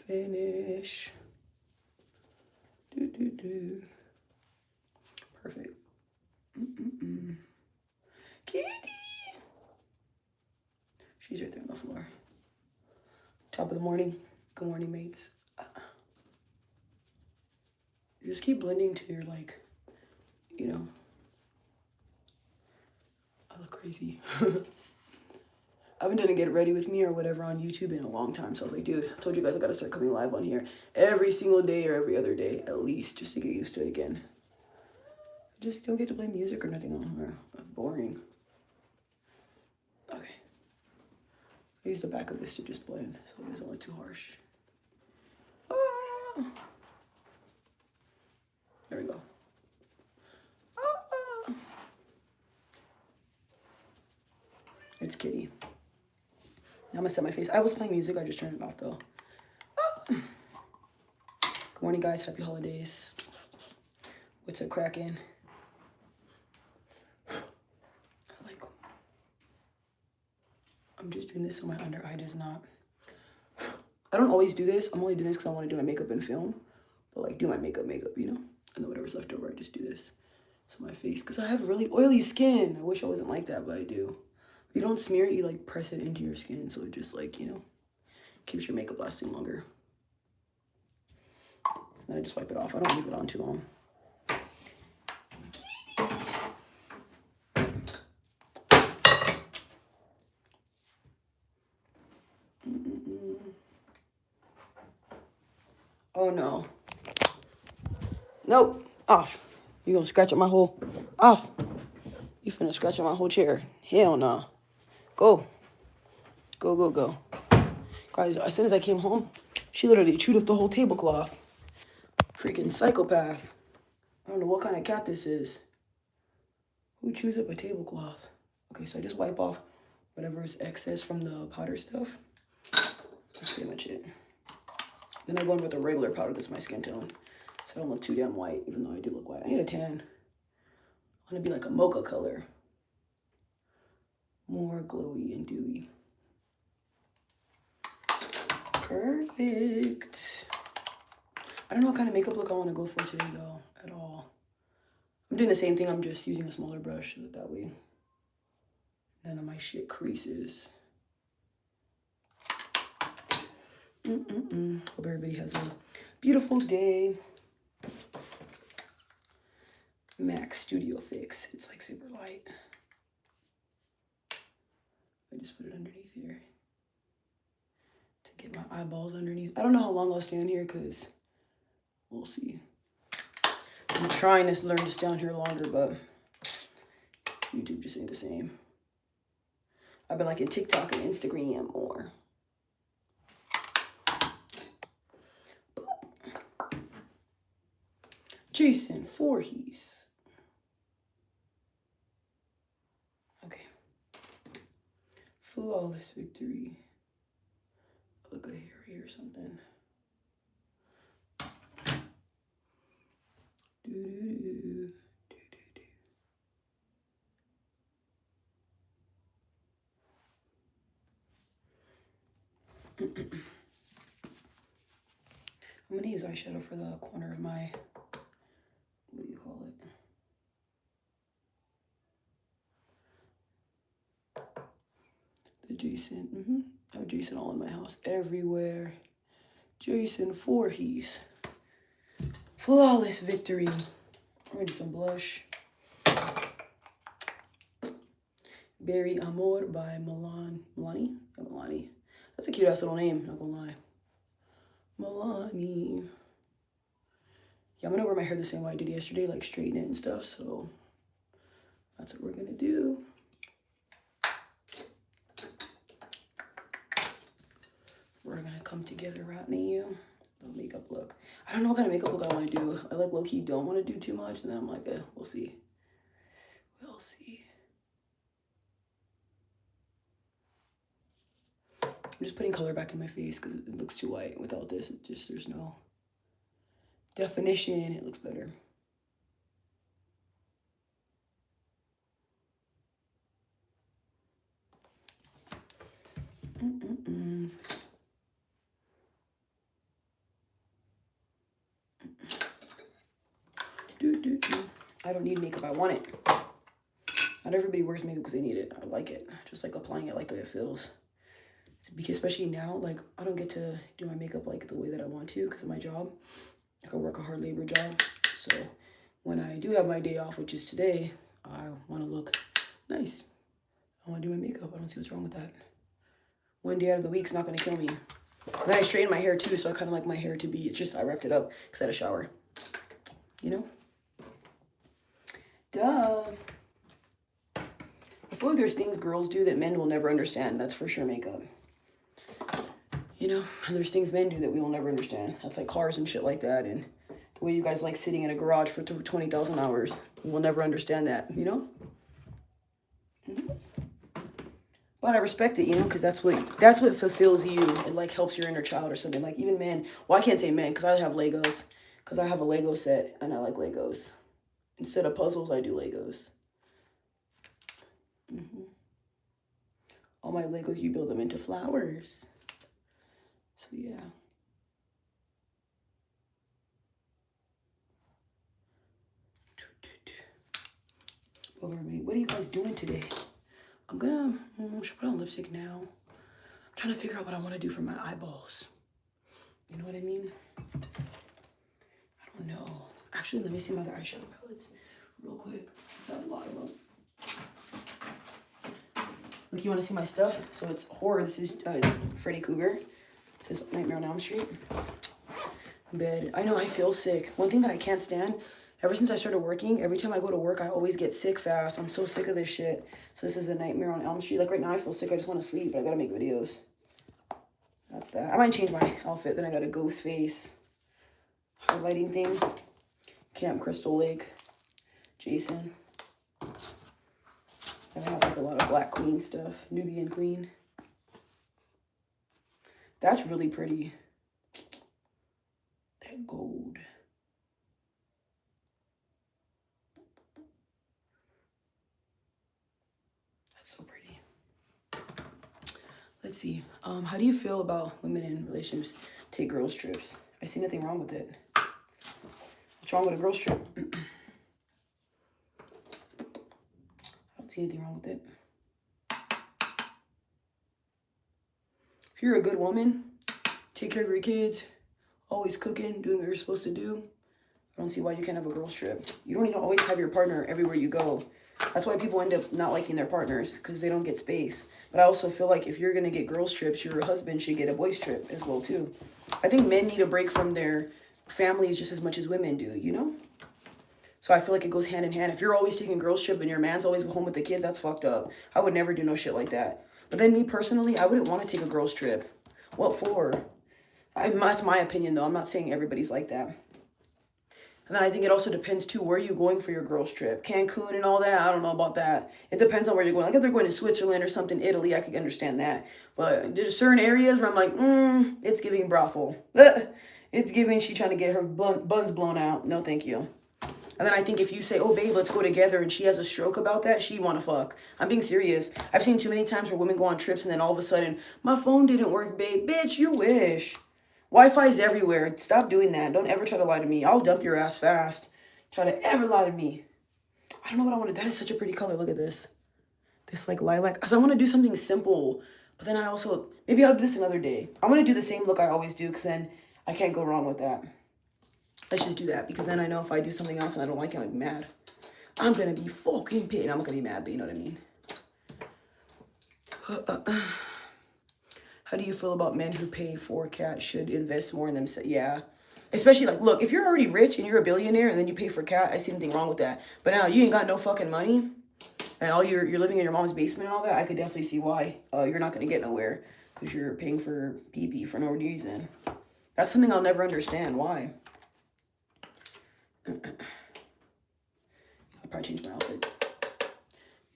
finish. Perfect. Kitty! She's right there on the floor. Top of the morning. Good morning, mates. Just keep blending to your, like, you know. I look crazy. I haven't done a get ready with me or whatever on YouTube in a long time. So I was like, dude, I told you guys I gotta start coming live on here every single day or every other day at least, just to get used to it again. I just don't get to play music or nothing on here. Boring. Okay. I use the back of this to just blend so it doesn't look too harsh. Ah. There we go. Ah. It's Kitty. Now I'm gonna set my face. I was playing music, I just turned it off though. Ah. Good morning, guys. Happy holidays. What's a cracking? I'm just doing this so my under eye does not. I don't always do this. I'm only doing this because I want to do my makeup and film. But like do my makeup, you know? And then whatever's left over, I just do this. So my face, because I have really oily skin. I wish I wasn't like that, but I do. You don't smear it, you like press it into your skin. So it just like, you know, keeps your makeup lasting longer. Then I just wipe it off. I don't leave it on too long. Oh no. Nope. Off. You gonna scratch at my whole... Off. You finna scratch at my whole chair. Hell no. Go. Go, go, go. Guys, as soon as I came home, she literally chewed up the whole tablecloth. Freaking psychopath. I don't know what kind of cat this is. Who chews up a tablecloth? Okay, so I just wipe off whatever is excess from the powder stuff. That's pretty much it. Then I go in with a regular powder that's my skin tone. So I don't look too damn white, even though I do look white. I need a tan. I want to be like a mocha color. More glowy and dewy. Perfect. I don't know what kind of makeup look I want to go for today, though, at all. I'm doing the same thing. I'm just using a smaller brush so that way none of my shit creases. Hope everybody has a beautiful day. MAC Studio Fix. It's like super light. I just put it underneath here to get my eyeballs underneath. I don't know how long I'll stay on here because we'll see. I'm trying to learn to stay on here longer, but YouTube just ain't the same. I've been liking TikTok and Instagram more. Boop. Jason Voorhees. Okay. Flawless victory. Look at Harry or something. I'm gonna use eyeshadow for the corner of my, what do you call it? The Jason, I have Jason all in my house, everywhere. Jason Voorhees. Flawless victory. I'm gonna do some blush. Berry Amor by Milani. Milani. That's a cute ass little name, not gonna lie. Milani. Yeah, I'm gonna wear my hair the same way I did yesterday, like straighten it and stuff, so that's what we're gonna do. We're gonna come together right now. The makeup look. I don't know what kind of makeup look I wanna do. I like low-key don't wanna do too much, and then I'm like, we'll see. We'll see. I'm just putting color back in my face because it looks too white. Without this, it just, there's no definition. It looks better. I don't need makeup. I want it. Not everybody wears makeup because they need it. I like it. Just like applying it like the way it feels. Because especially now, like, I don't get to do my makeup like the way that I want to because of my job. Like, I work a hard labor job. So when I do have my day off, which is today, I want to look nice. I want to do my makeup. I don't see what's wrong with that. One day out of the week's not going to kill me. And then I straighten my hair too, so I kind of like my hair to be, it's just, I wrapped it up because I had a shower. You know? Duh. I feel like there's things girls do that men will never understand. That's for sure makeup. You know? And there's things men do that we will never understand. That's like cars and shit like that. And the way you guys like sitting in a garage for 20,000 hours. We'll never understand that, you know? Mm-hmm. But I respect it, you know, because that's what fulfills you. It like helps your inner child or something. Like even men. Well, I can't say men because I have Legos. Because I have a Lego set and I like Legos. Instead of puzzles, I do Legos. All my Legos, you build them into flowers. So yeah. Well, everybody, what are you guys doing today? I'm gonna should put on lipstick now. I'm trying to figure out what I want to do for my eyeballs. You know what I mean? I don't know. Actually, let me see my other eyeshadow palettes real quick. I have a lot of them. Look, you want to see my stuff? So it's horror. This is Freddy Krueger. It says Nightmare on Elm Street. Bed. I know I feel sick. One thing that I can't stand, ever since I started working, every time I go to work, I always get sick fast. I'm so sick of this shit. So this is a Nightmare on Elm Street. Like right now, I feel sick. I just want to sleep, but I gotta make videos. That's that. I might change my outfit. Then I got a ghost face highlighting thing. Camp Crystal Lake. Jason. And I have like a lot of Black Queen stuff. Nubian Queen. That's really pretty. That gold. That's so pretty. Let's see. How do you feel about women in relationships take girls trips? I see nothing wrong with it. What's wrong with a girls trip? I don't see anything wrong with it. If you're a good woman, take care of your kids, always cooking, doing what you're supposed to do, I don't see why you can't have a girls trip. You don't need to always have your partner everywhere you go. That's why people end up not liking their partners, because they don't get space. But I also feel like if you're going to get girls trips, your husband should get a boys trip as well too. I think men need a break from their families just as much as women do, you know? So I feel like it goes hand in hand. If you're always taking girls trip and your man's always home with the kids, that's fucked up. I would never do no shit like that. But then me personally, I wouldn't want to take a girls trip. What for? That's my opinion though. I'm not saying everybody's like that. And then I think it also depends too, where are you going for your girls trip? Cancun and all that, I don't know about that. It depends on where you're going. Like if they're going to Switzerland or something, Italy, I could understand that. But there's certain areas where I'm like, it's giving brothel. It's giving she trying to get her buns blown out. No, thank you. And then I think if you say, oh, babe, let's go together, and she has a stroke about that, she want to fuck. I'm being serious. I've seen too many times where women go on trips and then all of a sudden, my phone didn't work, babe. Bitch, you wish. Wi-Fi is everywhere. Stop doing that. Don't ever try to lie to me. I'll dump your ass fast. Try to ever lie to me. I don't know what I want to. That is such a pretty color. Look at this. This like lilac. Because I want to do something simple. But then I also, maybe I'll do this another day. I'm going to do the same look I always do because then I can't go wrong with that. Let's just do that. Because then I know if I do something else and I don't like it, I'm mad. I'm going to be fucking pissed. I'm not going to be mad, but you know what I mean. How do you feel about men who pay for cat should invest more in themselves? Yeah. Especially like, look, if you're already rich and you're a billionaire and then you pay for cat, I see anything wrong with that. But now you ain't got no fucking money and all you're living in your mom's basement and all that. I could definitely see why you're not going to get nowhere because you're paying for pee-pee for no reason. That's something I'll never understand. Why? I'll probably change my outfit.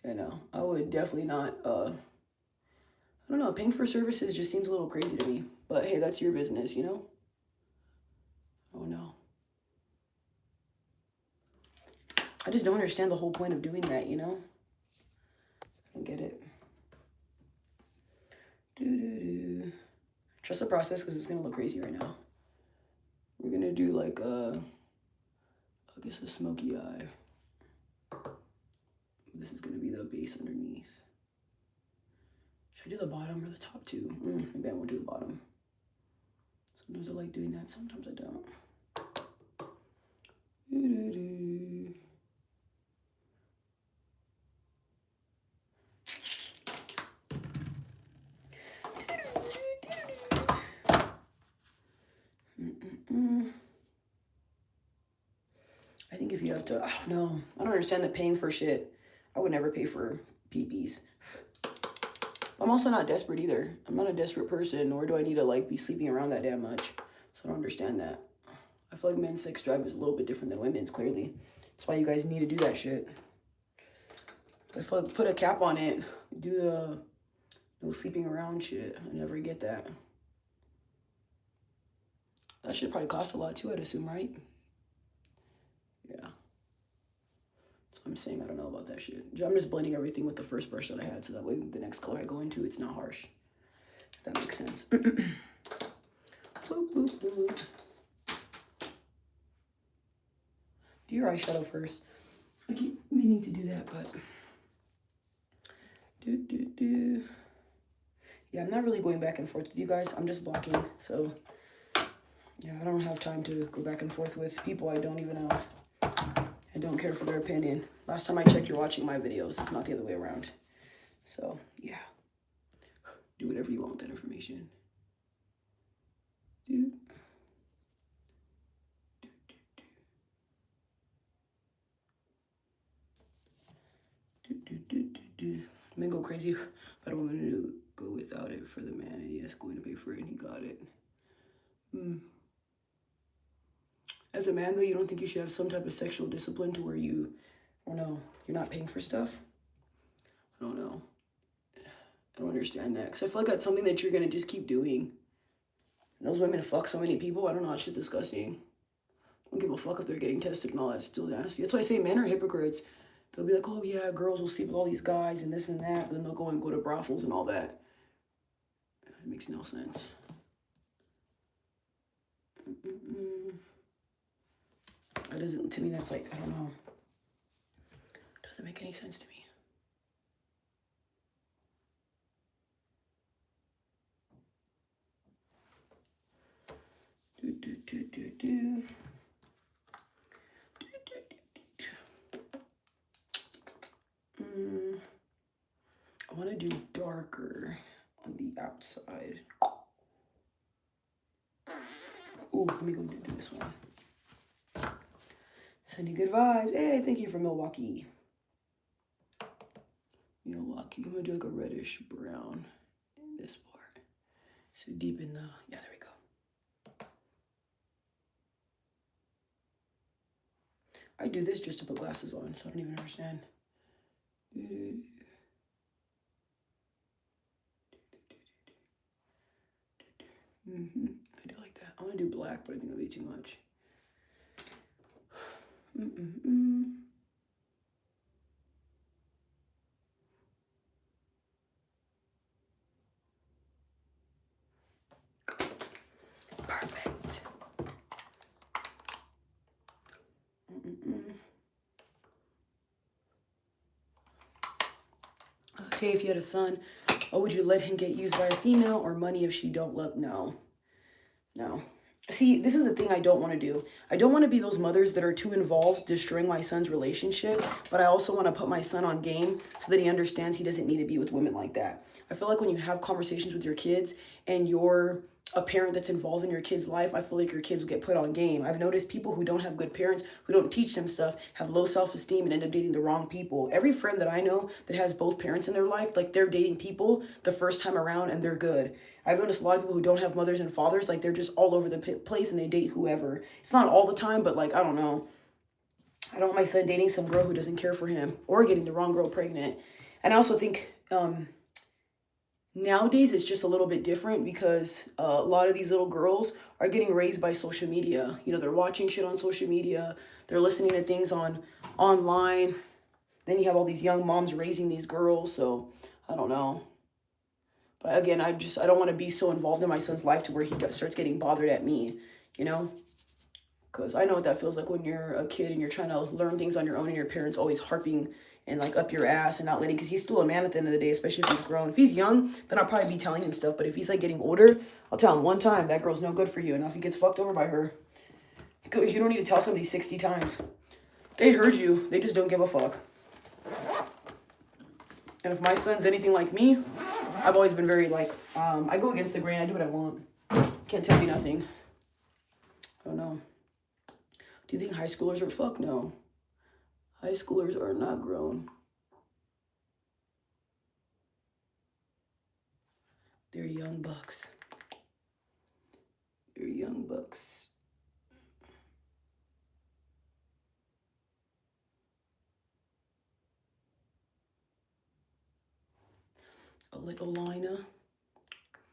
Yeah, no, I would definitely not, I don't know, paying for services just seems a little crazy to me. But hey, that's your business, you know? Oh no. I just don't understand the whole point of doing that, you know? I don't get it. Trust the process because it's going to look crazy right now. We're going to do like, I guess a smoky eye. This is going to be the base underneath. Should I do the bottom or the top too? Maybe I won't do the bottom. Sometimes I like doing that, sometimes I don't. I think if you have to, I don't know. I don't understand the paying for shit. I would never pay for PPs. I'm also not desperate either. I'm not a desperate person, nor do I need to like be sleeping around that damn much. So I don't understand that. I feel like men's sex drive is a little bit different than women's, clearly. That's why you guys need to do that shit. But I feel like put a cap on it. Do the no sleeping around shit. I never get that. That should probably cost a lot too, I'd assume, right? Yeah. So I'm saying I don't know about that shit. I'm just blending everything with the first brush that I had, so that way the next color I go into, it's not harsh. If that makes sense. Boop, boop, boop. Do your eyeshadow first. I keep meaning to do that, but yeah, I'm not really going back and forth with you guys. I'm just blocking, so yeah, I don't have time to go back and forth with people I don't even know. I don't care for their opinion. Last time I checked, you're watching my videos. It's not the other way around. So yeah, do whatever you want with that information. I'm gonna go crazy, but I want me to go without it for the man, and he is going to pay for it, and he got it. As a man, though, you don't think you should have some type of sexual discipline to where you, I don't know, you're not paying for stuff? I don't know. I don't understand that, because I feel like that's something that you're gonna just keep doing. And those women fuck so many people, I don't know, that shit's disgusting. I don't give a fuck if they're getting tested and all that, still nasty. That's why I say men are hypocrites. They'll be like, oh yeah, girls will sleep with all these guys and this and that, but then they'll go to brothels and all that. It makes no sense. That doesn't, to me, that's like, I don't know. It doesn't make any sense to me. I want to do darker on the outside. Ooh, let me go do this one. Sending good vibes. Hey, thank you for Milwaukee. Milwaukee. I'm going to do like a reddish brown in this part. So deep in the, yeah, there we go. I do this just to put glasses on, so I don't even understand. I do like that. I want to do black, but I think that'll be too much. Perfect. Tay, if you had a son, would you let him get used by a female, or money if she don't love? No. See, this is the thing I don't want to do. I don't want to be those mothers that are too involved destroying my son's relationship, but I also want to put my son on game so that he understands he doesn't need to be with women like that. I feel like when you have conversations with your kids and you're a parent that's involved in your kid's life, I feel like your kids will get put on game. I've noticed people who don't have good parents, who don't teach them stuff, have low self-esteem and end up dating the wrong people. Every friend that I know that has both parents in their life, like they're dating people the first time around and they're good. I've noticed a lot of people who don't have mothers and fathers, like they're just all over the place and they date whoever. It's not all the time, but like, I don't know. I don't want my son dating some girl who doesn't care for him or getting the wrong girl pregnant. And I also think, nowadays, it's just a little bit different because a lot of these little girls are getting raised by social media. You know, they're watching shit on social media. They're listening to things online. Then you have all these young moms raising these girls. So I don't know. But again, I don't want to be so involved in my son's life to where he starts getting bothered at me, you know? Because I know what that feels like when you're a kid and you're trying to learn things on your own and your parents always harping and like up your ass and not letting, because he's still a man at the end of the day, especially if he's grown. If he's young, then I'll probably be telling him stuff. But if he's like getting older, I'll tell him one time, that girl's no good for you. And if he gets fucked over by her, you don't need to tell somebody 60 times. They heard you. They just don't give a fuck. And if my son's anything like me, I've always been very like, I go against the grain. I do what I want. Can't tell me nothing. I don't know. Do you think high schoolers are fuck? No. High schoolers are not grown. They're young bucks. They're young bucks. A little liner.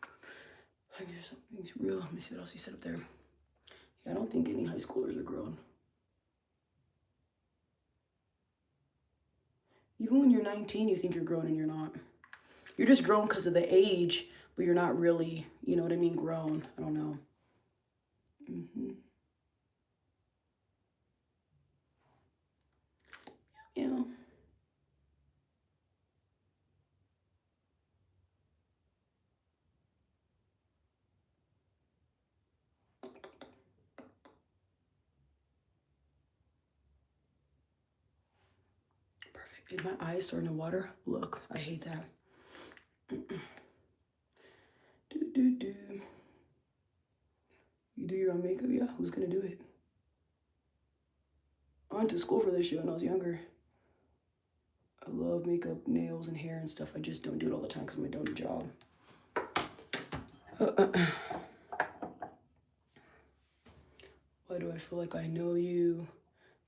I guess something's real. Let me see what else he said up there. Yeah, I don't think any high schoolers are grown. Even when you're 19, you think you're grown and you're not. You're just grown because of the age, but you're not really, you know what I mean, grown. I don't know. Yeah. Perfect. Is my eyes starting to water? Look, I hate that. You do your own makeup? Yeah, who's gonna do it? I went to school for this shit when I was younger. I love makeup, nails, and hair and stuff. I just don't do it all the time because of my dumb job. Why do I feel like I know you?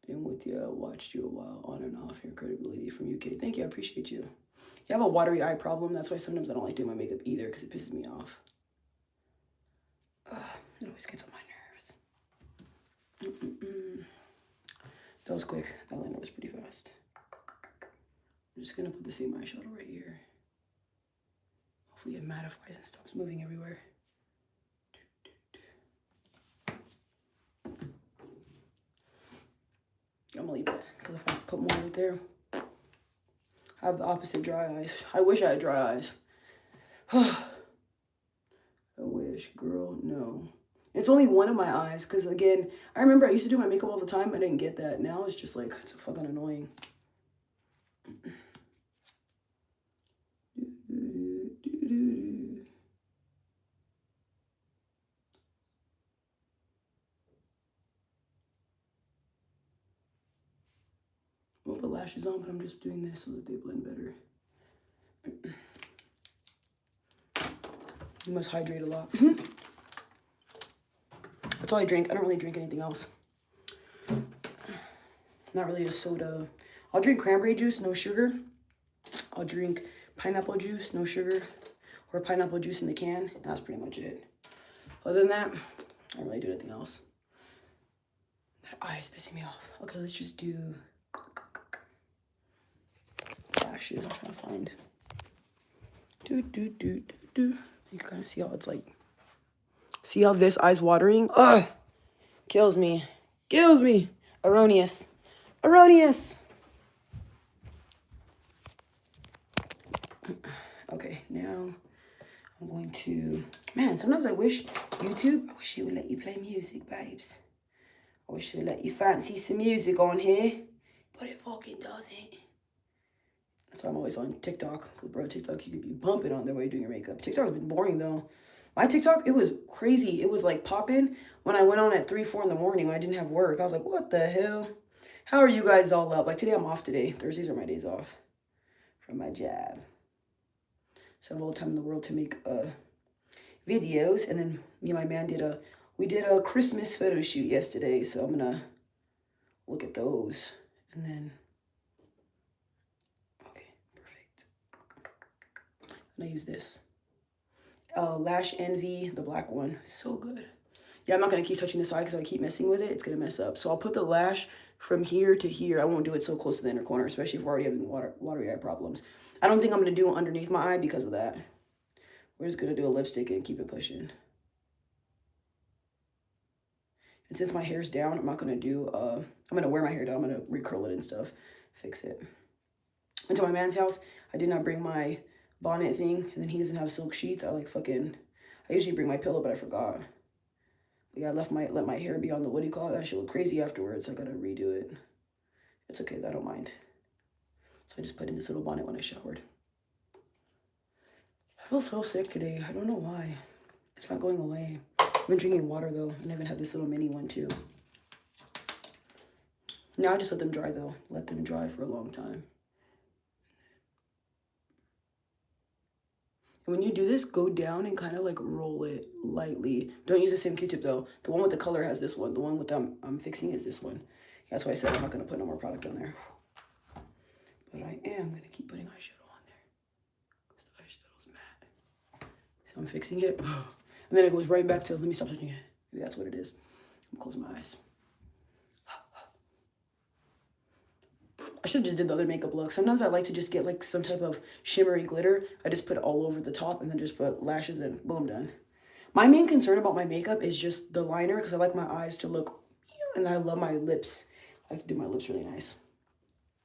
Been with you, watched you a while, on and off. Your credibility from UK. Thank you, I appreciate you. You have a watery eye problem. That's why sometimes I don't like doing my makeup either, because it pisses me off. It always gets on my nerves. That was quick. That liner was pretty fast. I'm just gonna put the same eyeshadow right here. Hopefully it mattifies and stops moving everywhere. I'm gonna leave it, because if I put more right there, I have the opposite dry eyes. I wish I had dry eyes. I wish, girl, no. It's only one of my eyes, because again, I remember I used to do my makeup all the time. I didn't get that. Now it's just like, it's fucking annoying. I'm gonna put lashes on, but I'm just doing this so that they blend better. You must hydrate a lot. That's all I drink. I don't really drink anything else. Not really a soda. I'll drink cranberry juice, no sugar. I'll drink pineapple juice, no sugar. Or pineapple juice in the can. And that's pretty much it. Other than that, I don't really do anything else. That eye is pissing me off. Okay, let's just do lashes. I'm trying to find. You can kind of see how it's like. See how this eye's watering? Ugh! Kills me. Kills me. Erroneous. Erroneous. Okay, now I'm going to... Man, sometimes I wish YouTube... I wish it would let you play music, babes. I wish it would let you fancy some music on here. But it fucking doesn't. That's why I'm always on TikTok. Because, bro, TikTok, you could be bumping on there while you're doing your makeup. TikTok's been boring, though. My TikTok, it was crazy. It was, like, popping when I went on at 3, 4 in the morning when I didn't have work. I was like, what the hell? How are you guys all up? Like, today I'm off today. Thursdays are my days off from my job. So I have all the time in the world to make videos. And then me and my man did a Christmas photo shoot yesterday. So I'm going to look at those. And then... And I use this. Lash Envy, the black one. So good. Yeah, I'm not going to keep touching this eye because if I keep messing with it, it's going to mess up. So I'll put the lash from here to here. I won't do it so close to the inner corner, especially if we're already having watery eye problems. I don't think I'm going to do it underneath my eye because of that. We're just going to do a lipstick and keep it pushing. And since my hair's down, I'm not going to do, I'm going to wear my hair down. I'm going to recurl it and stuff. Fix it. Went to my man's house. I did not bring my bonnet thing, and then he doesn't have silk sheets. I usually bring my pillow, but I forgot. But yeah, I let my hair be on the, what do you call it? That shit look crazy afterwards. I gotta redo it. It's okay, I don't mind. So I just put in this little bonnet when I showered. I feel so sick today. I don't know why. It's not going away. I've been drinking water though, and I even have this little mini one too. Now I just let them dry though. Let them dry for a long time. And when you do this, go down and kind of like roll it lightly. Don't use the same Q-tip though. The one with the color has this one. The one with I'm fixing is this one. That's why I said I'm not gonna put no more product on there. But I am gonna keep putting eyeshadow on there because the eyeshadow's matte. So I'm fixing it, and then it goes right back to, let me stop touching it. Maybe that's what it is. I'm closing my eyes. I should have just did the other makeup look. Sometimes I like to just get like some type of shimmery glitter. I just put it all over the top and then just put lashes and boom, done. My main concern about my makeup is just the liner because I like my eyes to look, and I love my lips. I like to do my lips really nice.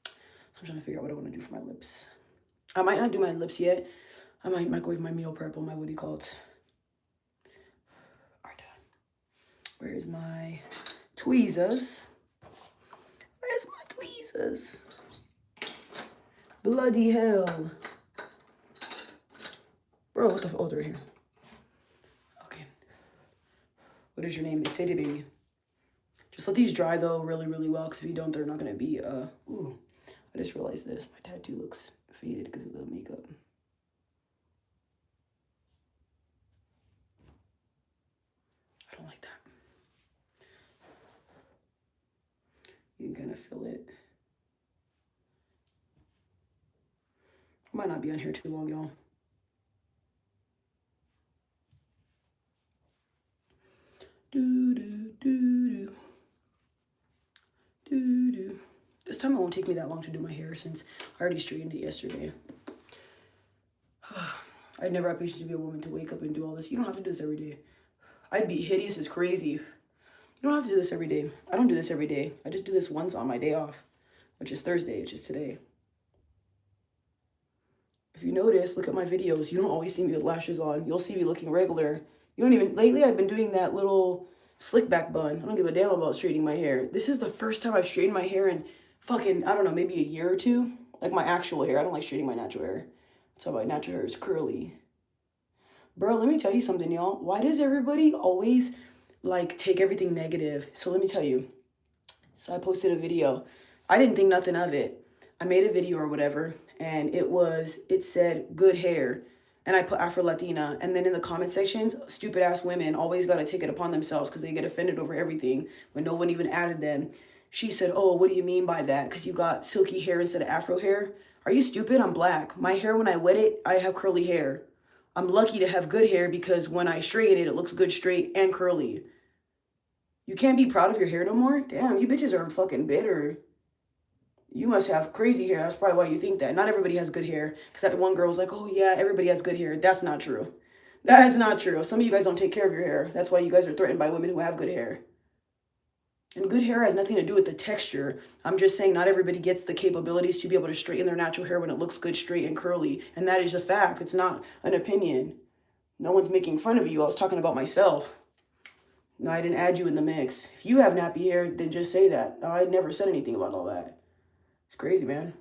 So I'm trying to figure out what I want to do for my lips. I might not do my lips yet. I might microwave my meal prep on my, what do you call it? All right. Where's my tweezers? Where's my tweezers? Bloody hell. Bro, what the fuck? Oh, they're here. Okay. What is your name? It's Sadie Baby. Just let these dry though really, really well, because if you don't, they're not gonna be, ooh. I just realized this. My tattoo looks faded because of the makeup. I don't like that. You can kind of feel it. I might not be on here too long, y'all. This time it won't take me that long to do my hair since I already straightened it yesterday. I'd never had patience to be a woman to wake up and do all this. You don't have to do this every day. I'd be hideous as crazy. You don't have to do this every day. I don't do this every day. I just do this once on my day off, which is Thursday, which is today. If you notice, look at my videos. You don't always see me with lashes on. You'll see me looking regular. You don't even, lately I've been doing that little slick back bun. I don't give a damn about straightening my hair. This is the first time I've straightened my hair in fucking, I don't know, maybe a year or two. Like my actual hair. I don't like straightening my natural hair. So my natural hair is curly. Bro, let me tell you something, y'all. Why does everybody always like take everything negative? So let me tell you. So I posted a video. I didn't think nothing of it. I made a video or whatever, and it said good hair, and I put Afro Latina, and then in the comment sections, stupid ass women always got to take it upon themselves because they get offended over everything when no one even added them. She said, oh, what do you mean by that? Because you got silky hair instead of Afro hair? Are you stupid? I'm black. My hair, when I wet it, I have curly hair. I'm lucky to have good hair because when I straighten it, it looks good straight and curly. You can't be proud of your hair no more? Damn, you bitches are fucking bitter. You must have crazy hair. That's probably why you think that. Not everybody has good hair. Because that one girl was like, oh yeah, everybody has good hair. That's not true. That is not true. Some of you guys don't take care of your hair. That's why you guys are threatened by women who have good hair. And good hair has nothing to do with the texture. I'm just saying not everybody gets the capabilities to be able to straighten their natural hair when it looks good, straight, and curly. And that is a fact. It's not an opinion. No one's making fun of you. I was talking about myself. No, I didn't add you in the mix. If you have nappy hair, then just say that. No, I never said anything about all that. It's crazy, man.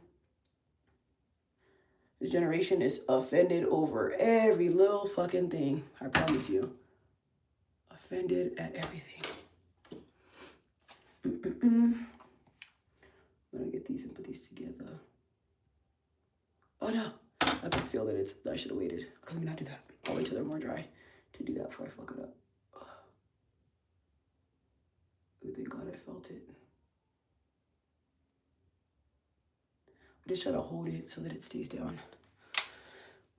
This generation is offended over every little fucking thing. I promise you. Offended at everything. I'm gonna get these and put these together. Oh no. I can feel that I should have waited. Okay, let me not do that. I'll wait till they're more dry to do that before I fuck it up. Oh, thank God I felt it. I just try to hold it so that it stays down.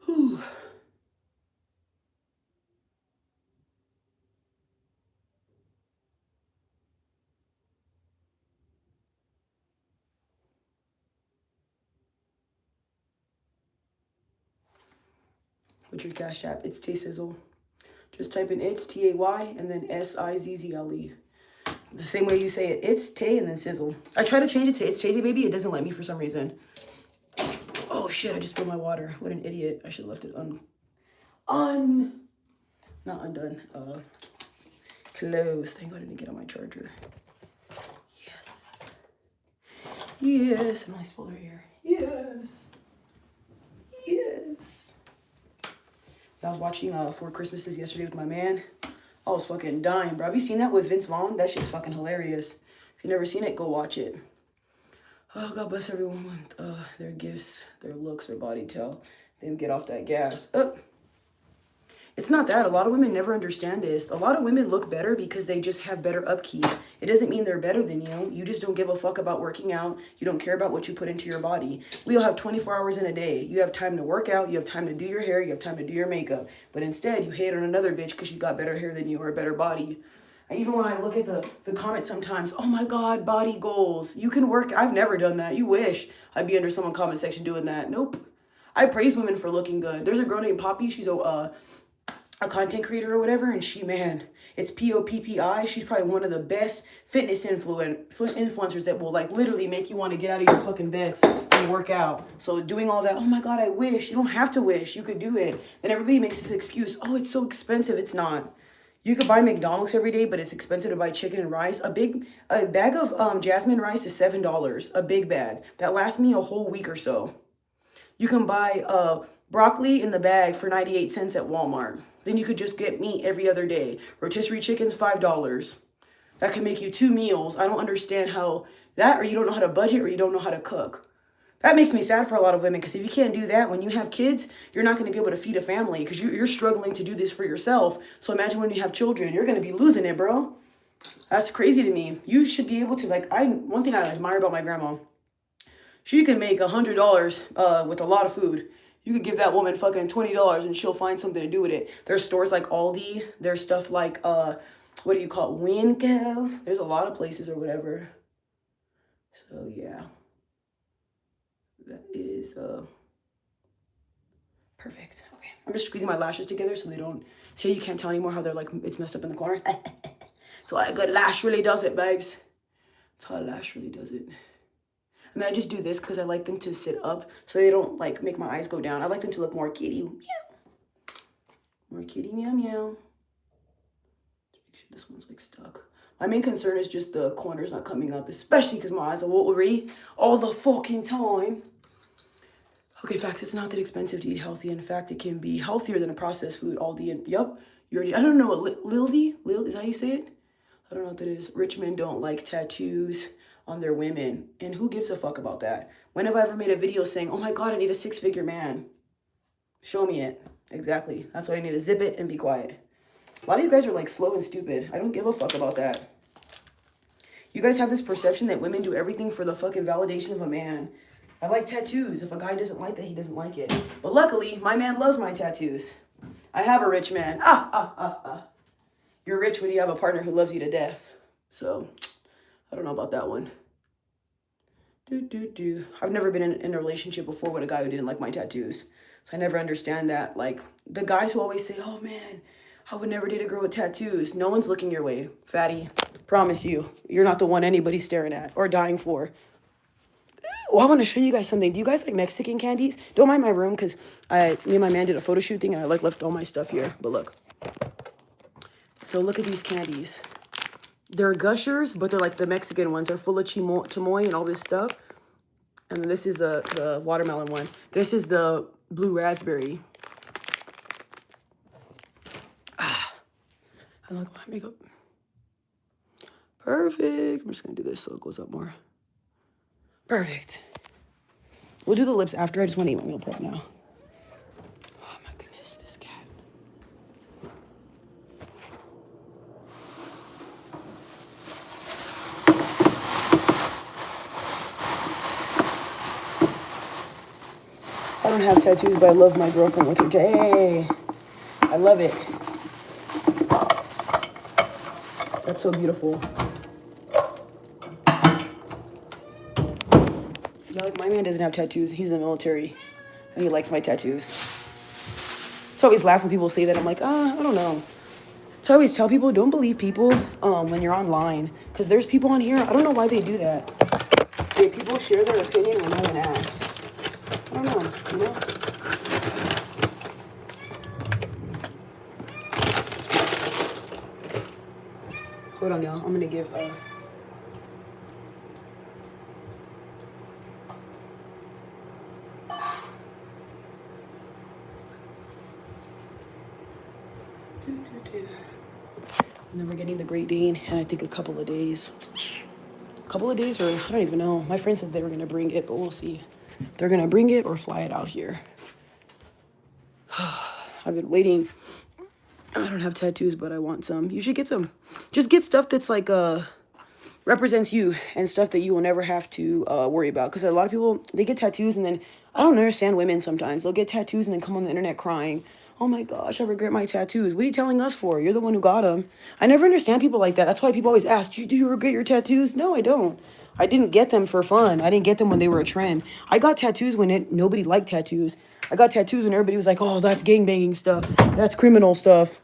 Whew. What's your Cash App? It's Tay Sizzle. Just type in it's T-A-Y and then S-I-Z-Z-L-E. The same way you say it. It's Tay and then Sizzle. I try to change it to It's Tay Baby. It doesn't let me for some reason. shit, I just spilled my water. What an idiot. I should have left it not undone. Closed. Thank God I didn't get on my charger. Yes. Yes. And I spilled right here. Yes. Yes. I was watching Four Christmases yesterday with my man. I was fucking dying, bro. Have you seen that with Vince Vaughn? That shit's fucking hilarious. If you've never seen it, go watch it. Oh, God bless everyone with their gifts, their looks, their body. Tell them get off that gas. It's not that. A lot of women never understand this. A lot of women look better because they just have better upkeep. It doesn't mean they're better than you. You just don't give a fuck about working out. You don't care about what you put into your body. We all have 24 hours in a day. You have time to work out. You have time to do your hair. You have time to do your makeup. But instead, you hate on another bitch because she got better hair than you or a better body. And even when I look at the comments sometimes, oh my God, body goals. You can work. I've never done that. You wish I'd be under someone's comment section doing that. Nope. I praise women for looking good. There's a girl named Poppy. She's a content creator or whatever, and she, man, it's Poppi. She's probably one of the best fitness influencers that will like literally make you want to get out of your fucking bed and work out. So doing all that, oh my God, I wish. You don't have to wish. You could do it. And everybody makes this excuse. Oh, it's so expensive. It's not. You could buy McDonald's every day, but it's expensive to buy chicken and rice. A bag of jasmine rice is $7. A big bag that lasts me a whole week or so. You can buy broccoli in the bag for 98 cents at Walmart. Then you could just get meat every other day. Rotisserie chicken's $5. That can make you 2 meals. I don't understand how that, or you don't know how to budget, or you don't know how to cook. That makes me sad for a lot of women, because if you can't do that, when you have kids, you're not going to be able to feed a family, because you're struggling to do this for yourself. So imagine when you have children, you're going to be losing it, bro. That's crazy to me. You should be able to, like, one thing I admire about my grandma, she can make $100 with a lot of food. You could give that woman fucking $20 and she'll find something to do with it. There's stores like Aldi. There's stuff like, what do you call it? Winco. There's a lot of places or whatever. So, yeah. That is, perfect. Okay. I'm just squeezing my lashes together so they don't, see, you can't tell anymore how they're like, it's messed up in the corner. So a good lash really does it, babes. That's how a lash really does it. And I just do this because I like them to sit up so they don't like make my eyes go down. I like them to look more kitty. Meow. More kitty meow meow. Just make sure this one's like stuck. My main concern is just the corners not coming up, especially because my eyes are watery all the fucking time. Okay, facts, it's not that expensive to eat healthy. In fact, it can be healthier than a processed food. Aldi and, yep, you already, I don't know what, Lildy? Is that how you say it? I don't know what that is. Rich men don't like tattoos on their women, and who gives a fuck about that? When have I ever made a video saying, oh my God, I need a 6-figure man? Show me it. Exactly. That's why I need to zip it and be quiet. A lot of you guys are like slow and stupid. I don't give a fuck about that. You guys have this perception that women do everything for the fucking validation of a man. I like tattoos. If a guy doesn't like that, he doesn't like it. But luckily, my man loves my tattoos. I have a rich man. You're rich when you have a partner who loves you to death. So I don't know about that one. I've never been in a relationship before with a guy who didn't like my tattoos. So I never understand that. Like, the guys who always say, oh man, I would never date a girl with tattoos. No one's looking your way, fatty. Promise you. You're not the one anybody's staring at or dying for. Oh, I want to show you guys something. Do you guys like Mexican candies? Don't mind my room, because me and my man did a photo shoot thing and I like left all my stuff here. But look. So look at these candies. They're Gushers, but they're like the Mexican ones. They're full of chamoy and all this stuff. And then this is the watermelon one. This is the blue raspberry. I look at my makeup. Perfect. I'm just going to do this so it goes up more. Perfect. We'll do the lips after. I just want to eat my meal prep now. Oh my goodness, this cat. I don't have tattoos, but I love my girlfriend with her. Hey, I love it. That's so beautiful. Yeah, like my man doesn't have tattoos. He's in the military, and he likes my tattoos. So I always laugh when people say that. I'm like, I don't know. So I always tell people, don't believe people when you're online, because there's people on here. I don't know why they do that. People share their opinion when no one asks. I don't don't know, you know? Hold on, y'all. I'm gonna give and then we're getting the Great Dane, and I think a couple of days. Or I don't even know. My friend said they were gonna bring it, but we'll see. They're gonna bring it or fly it out here. I've been waiting. I don't have tattoos, but I want some. You should get some. Just get stuff that's like represents you and stuff that you will never have to worry about. Because a lot of people, they get tattoos and then, I don't understand women sometimes. They'll get tattoos and then come on the internet crying. Oh my gosh, I regret my tattoos. What are you telling us for? You're the one who got them. I never understand people like that. That's why people always ask, do you regret your tattoos? No, I don't. I didn't get them for fun. I didn't get them when they were a trend. I got tattoos when nobody liked tattoos. I got tattoos when everybody was like, oh, that's gangbanging stuff. That's criminal stuff.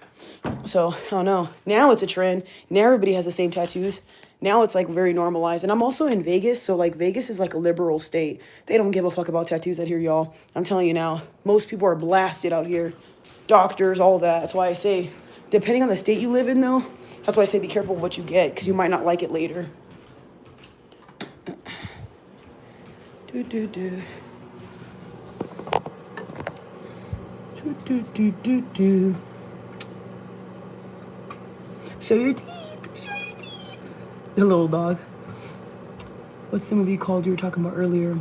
So, I don't know. Now it's a trend. Now everybody has the same tattoos. Now it's like very normalized. And I'm also in Vegas. So like Vegas is like a liberal state. They don't give a fuck about tattoos out here, y'all. I'm telling you now. Most people are blasted out here. Doctors, all that. That's why I say, depending on the state you live in though, that's why I say be careful of what you get. Because you might not like it later. Do do do. Do do do do do. Show your teeth. Show your teeth. The little dog. What's the movie called you were talking about earlier?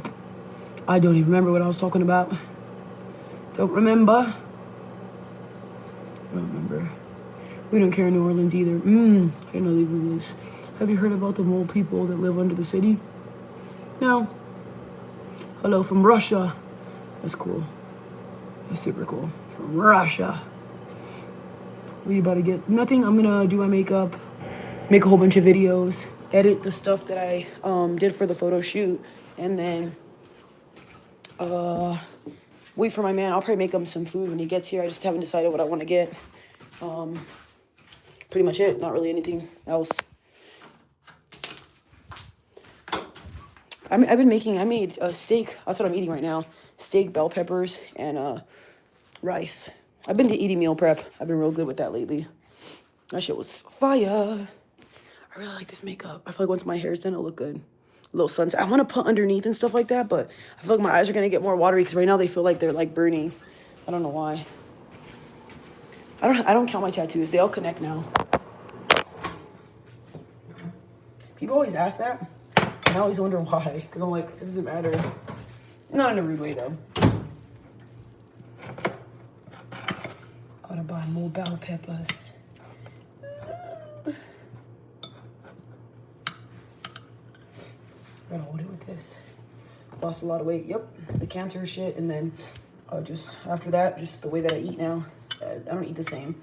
I don't even remember what I was talking about. Don't remember. Don't remember. We don't care in New Orleans either. I didn't know they was. Have you heard about the mole people that live under the city? No. Hello from Russia. That's cool. That's super cool. From Russia. What are you about to get? Nothing. I'm gonna do my makeup, make a whole bunch of videos, edit the stuff that I did for the photo shoot, and then wait for my man. I'll probably make him some food when he gets here. I just haven't decided what I want to get. Pretty much it. Not really anything else. I made a steak. That's what I'm eating right now. Steak, bell peppers, and rice. I've been eating meal prep. I've been real good with that lately. That shit was fire. I really like this makeup. I feel like once my hair's done, it'll look good. A little sunset. I want to put underneath and stuff like that, but I feel like my eyes are going to get more watery because right now they feel like they're like burning. I don't know why. I don't count my tattoos. They all connect now. People always ask that. And I always wonder why. Because I'm like, it doesn't matter. Not in a rude way, though. Gotta buy more bell peppers. Gotta hold it with this. Lost a lot of weight. Yep. The cancer shit. And then just after that, just the way that I eat now. I don't eat the same.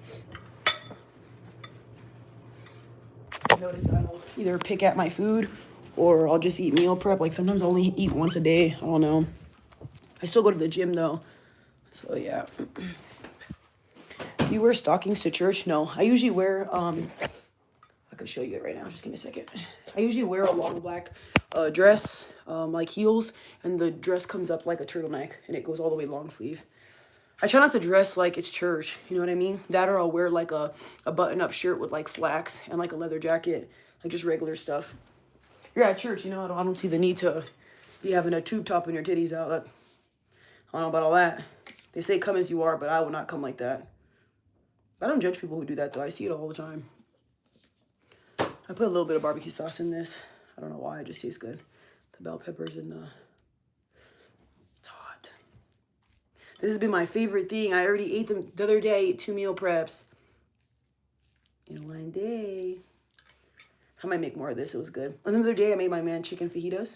I notice I'll either pick at my food or I'll just eat meal prep. Like sometimes I only eat once a day. I don't know. I still go to the gym though. So yeah. Do you wear stockings to church? No. I usually wear I could show you it right now. Just give me a second. I usually wear a long black dress, like heels, and the dress comes up like a turtleneck and it goes all the way long sleeve. I try not to dress like it's church, you know what I mean? That or I'll wear like a button-up shirt with like slacks and like a leather jacket, like just regular stuff. You're at church, you know, I don't see the need to be having a tube top and your titties out. I don't know about all that. They say come as you are, but I will not come like that. I don't judge people who do that though. I see it all the time. I put a little bit of barbecue sauce in this. I don't know why, it just tastes good. The bell peppers and the... It's hot. This has been my favorite thing. I already ate them the other day. I ate 2 meal preps in one day. I might make more of this. It was good. Another day, I made my man chicken fajitas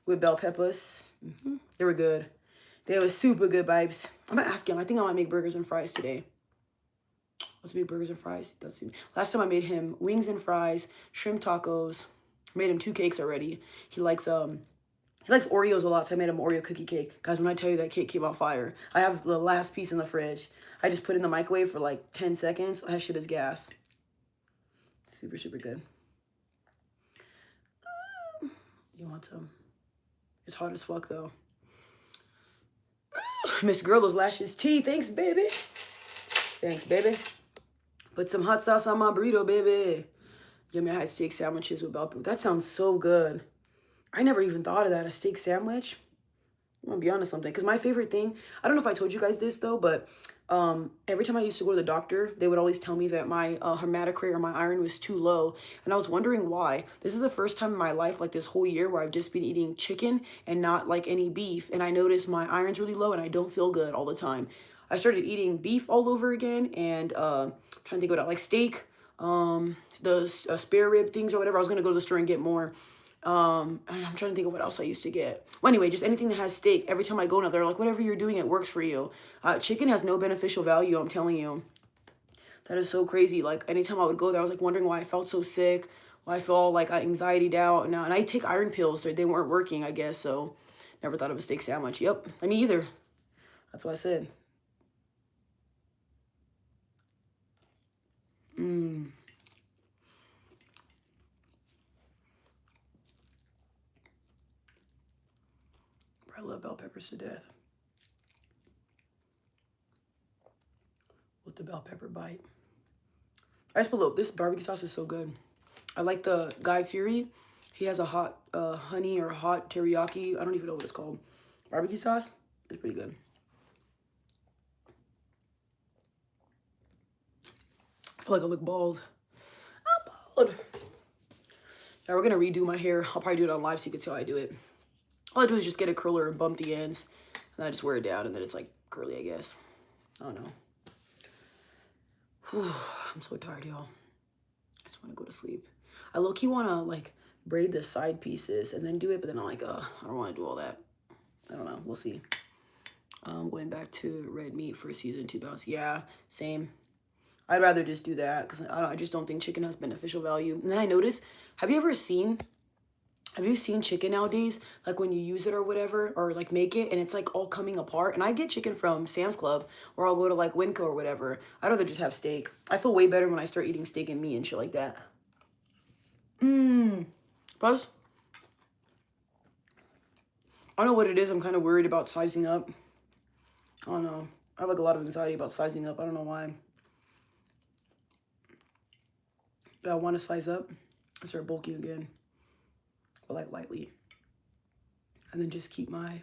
with bell peppers. They were good. They were super good vibes. I'm gonna ask him. I think I might make burgers and fries today. Let's make burgers and fries. It does seem. Last time I made him wings and fries, shrimp tacos. I made him 2 cakes already. He likes Oreos a lot, so I made him Oreo cookie cake. Guys, when I tell you that cake came out fire, I have the last piece in the fridge. I just put it in the microwave for like 10 seconds. That shit is gas. Super, super good. You want some? It's hot as fuck though. Miss Girl, those lashes tea. Thanks, baby. Thanks, baby. Put some hot sauce on my burrito, baby. Give me a hot steak sandwiches with bell pepper. That sounds so good. I never even thought of that, a steak sandwich. I'm gonna be honest something, because my favorite thing, I don't know if I told you guys this though, but every time I used to go to the doctor, they would always tell me that my hematocrit or my iron was too low, and I was wondering why. This is the first time in my life, like this whole year, where I've just been eating chicken and not like any beef, and I noticed my iron's really low and I don't feel good all the time. I started eating beef all over again, and trying to think about it, like steak, the spare rib things or whatever. I was gonna go to the store and get more. And I'm trying to think of what else I used to get. Well, anyway, just anything that has steak. Every time I go now, they're like, whatever you're doing, it works for you. Chicken has no beneficial value, I'm telling you. That is so crazy. Like, anytime I would go there, I was like wondering why I felt so sick, why I felt like anxiety out now. And I take iron pills, so they weren't working, I guess. So never thought of a steak sandwich. Yep, me either. That's what I said. I love bell peppers to death. With the bell pepper bite. Ice below, this barbecue sauce is so good. I like the Guy Fieri. He has a hot honey or hot teriyaki. I don't even know what it's called. Barbecue sauce. It's pretty good. I feel like I look bald. I'm bald. Now we're gonna redo my hair. I'll probably do it on live so you can see how I do it. All I do is just get a curler and bump the ends. And then I just wear it down and then it's like curly, I guess. I don't know. Whew, I'm so tired, y'all. I just want to go to sleep. I low-key want to like braid the side pieces and then do it, but then I'm like, I don't want to do all that. I don't know. We'll see. Going back to red meat for season 2 bounce. Yeah, same. I'd rather just do that because I just don't think chicken has beneficial value. And then I noticed, have you seen chicken nowadays, like when you use it or whatever, or like make it and it's like all coming apart? And I get chicken from Sam's Club, or I'll go to like Winco or whatever. I'd rather just have steak. I feel way better when I start eating steak and meat and shit like that. Plus, I don't know what it is. I'm kind of worried about sizing up. I don't know. I have like a lot of anxiety about sizing up. I don't know why. Do I want to size up? I start bulking again. But like lightly. And then just keep my...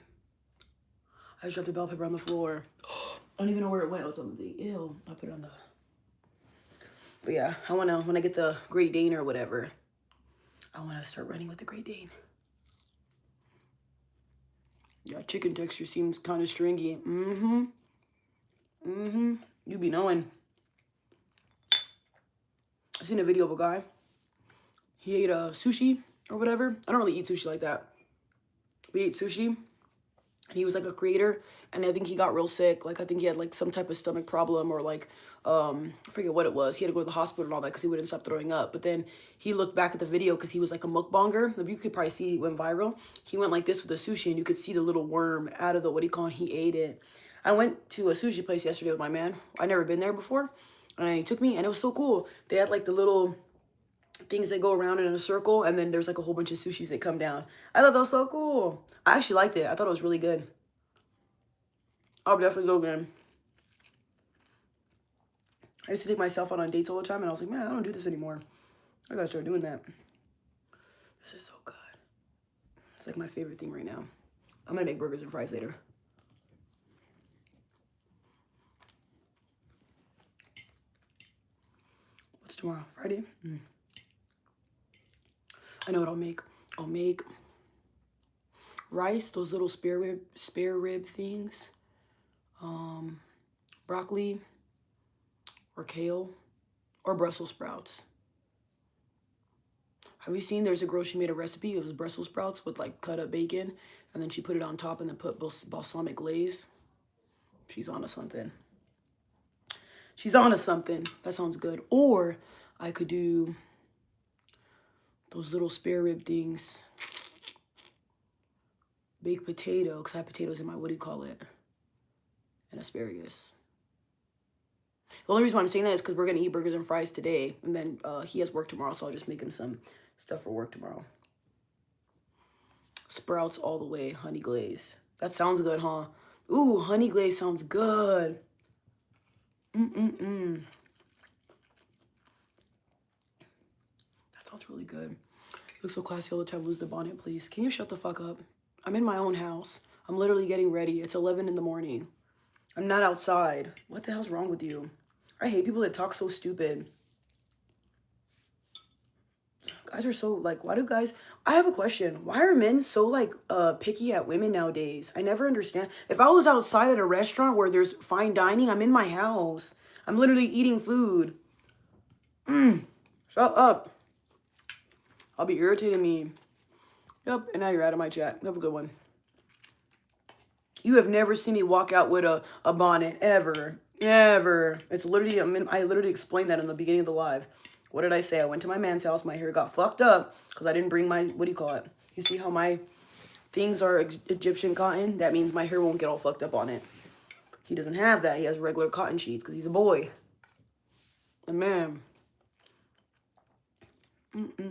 I just dropped a bell pepper on the floor. I don't even know where it went. Oh, it's on the thing. Ew. I put it on the... But yeah, I want to, when I get the Great Dane or whatever, I want to start running with the Great Dane. Yeah, chicken texture seems kind of stringy. You be knowing. I seen a video of a guy. He ate sushi or whatever. I don't really eat sushi like that. We ate sushi. And he was like a creator. And I think he got real sick. Like, I think he had like some type of stomach problem or like, I forget what it was. He had to go to the hospital and all that because he wouldn't stop throwing up. But then he looked back at the video because he was like a mukbanger. You could probably see it went viral. He went like this with the sushi and you could see the little worm out of the, what do you call it? He ate it. I went to a sushi place yesterday with my man. I'd never been there before. And he took me and it was so cool. They had like the little things that go around in a circle, and then there's like a whole bunch of sushis that come down. I thought that was so cool. I actually liked it. I thought it was really good. I'll definitely go again. I used to take myself out on dates all the time, and I was like, man, I don't do this anymore. I gotta start doing that. This is so good. It's like my favorite thing right now. I'm gonna make burgers and fries later. What's tomorrow? Friday? I know what I'll make. I'll make rice, those little spare rib things, broccoli, or kale, or Brussels sprouts. Have you seen, there's a girl, she made a recipe. It was Brussels sprouts with like cut up bacon, and then she put it on top and then put balsamic glaze. She's onto something. She's onto something. That sounds good. Or I could do those little spare rib things. Baked potato, because I have potatoes in my, what do you call it? And asparagus. The only reason why I'm saying that is because we're going to eat burgers and fries today. And then he has work tomorrow, so I'll just make him some stuff for work tomorrow. Sprouts all the way, honey glaze. That sounds good, huh? Ooh, honey glaze sounds good. That sounds really good. Look so classy all the time. Lose the bonnet, please. Can you shut the fuck up? I'm in my own house. I'm literally getting ready. It's 11 in the morning. I'm not outside. What the hell's wrong with you? I hate people that talk so stupid. Guys are so, like, why do guys... I have a question. Why are men so, like, picky at women nowadays? I never understand. If I was outside at a restaurant where there's fine dining, I'm in my house. I'm literally eating food. Shut up. I'll be irritating me. Yep, and now you're out of my chat. Have a good one. You have never seen me walk out with a bonnet, ever. Ever. It's literally, I literally explained that in the beginning of the live. What did I say? I went to my man's house. My hair got fucked up because I didn't bring my, what do you call it? You see how my things are Egyptian cotton? That means my hair won't get all fucked up on it. He doesn't have that. He has regular cotton sheets because he's a boy. A man. Don't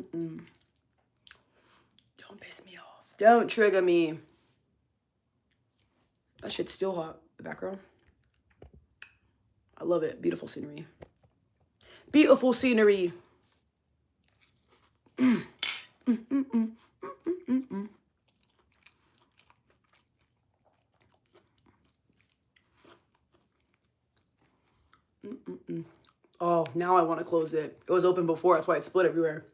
piss me off. Don't trigger me. That shit's still hot. The background. I love it. Beautiful scenery. Beautiful scenery. Oh, now I want to close it. It was open before. That's why it split everywhere.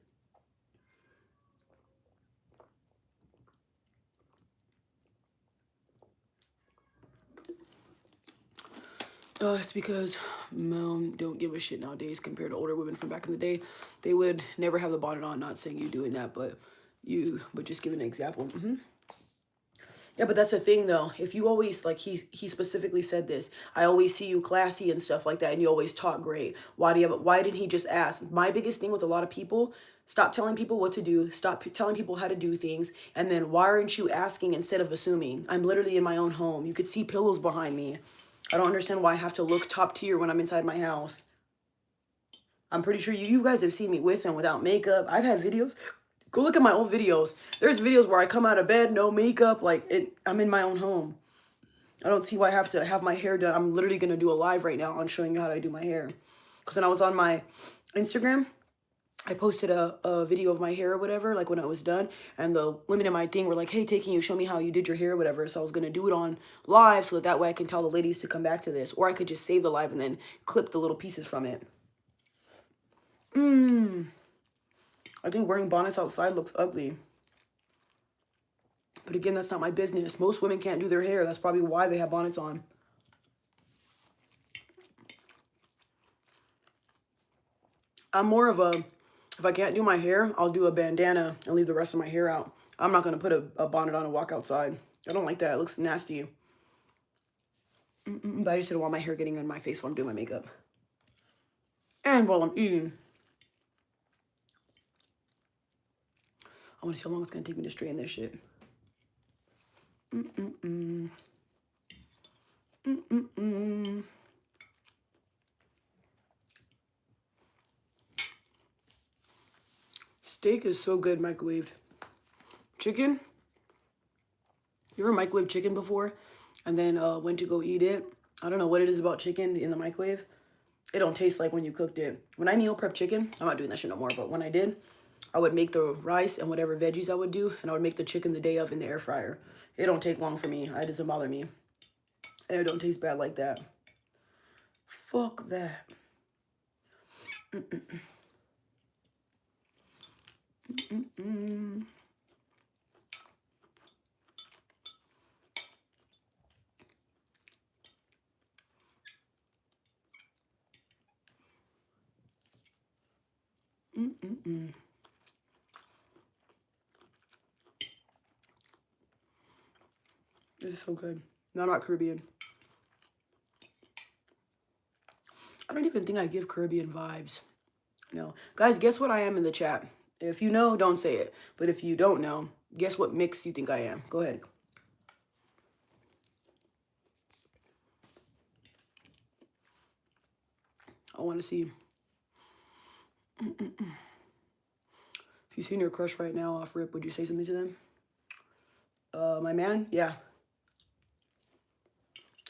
It's because men don't give a shit nowadays compared to older women from back in the day. They would never have the bonnet on. Not saying you doing that, but just giving an example. Yeah, but that's the thing though. If you always, like, he specifically said this, I always see you classy and stuff like that, and you always talk great. Why didn't he just ask? My biggest thing with a lot of people, stop telling people what to do, stop telling people how to do things, and then why aren't you asking instead of assuming? I'm literally in my own home. You could see pillows behind me. I don't understand why I have to look top tier when I'm inside my house. I'm pretty sure you guys have seen me with and without makeup. I've had videos. Go look at my old videos. There's videos where I come out of bed, no makeup, I'm in my own home. I don't see why I have to have my hair done. I'm literally going to do a live right now on showing you how I do my hair. Because when I was on my Instagram, I posted a video of my hair or whatever, like when it was done, and the women in my thing were like, hey, Tay, can you show me how you did your hair or whatever? So I was going to do it on live so that way I can tell the ladies to come back to this. Or I could just save the live and then clip the little pieces from it. I think wearing bonnets outside looks ugly. But again, that's not my business. Most women can't do their hair. That's probably why they have bonnets on. I'm more of a, if I can't do my hair, I'll do a bandana and leave the rest of my hair out. I'm not going to put a bonnet on and walk outside. I don't like that. It looks nasty. But I just didn't want my hair getting in my face while I'm doing my makeup. And while I'm eating. I want to see how long it's going to take me to straighten this shit. Steak is so good microwaved. Chicken? You ever microwaved chicken before and then went to go eat it? I don't know what it is about chicken in the microwave. It don't taste like when you cooked it. When I meal prep chicken, I'm not doing that shit no more, but when I did, I would make the rice and whatever veggies I would do, and I would make the chicken the day of in the air fryer. It don't take long for me. It doesn't bother me. And it don't taste bad like that. Fuck that. This is so good. No, I'm not Caribbean. I don't even think I give Caribbean vibes. No. Guys, guess what I am in the chat? If you know, don't say it. But if you don't know, guess what mix you think I am? Go ahead. I want to see. If you've seen your crush right now off rip, would you say something to them? My man? Yeah.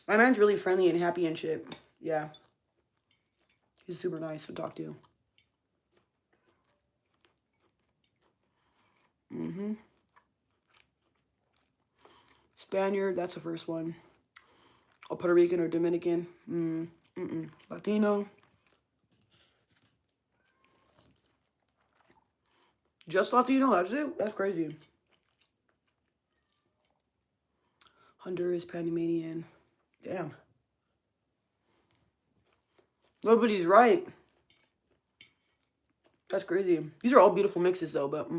My man's really friendly and happy and shit. Yeah. He's super nice to talk to. Spaniard, that's the first one. Or Puerto Rican or Dominican. Latino. Just Latino, that's it? That's crazy. Honduras, Panamanian. Damn. Nobody's right. That's crazy. These are all beautiful mixes though, but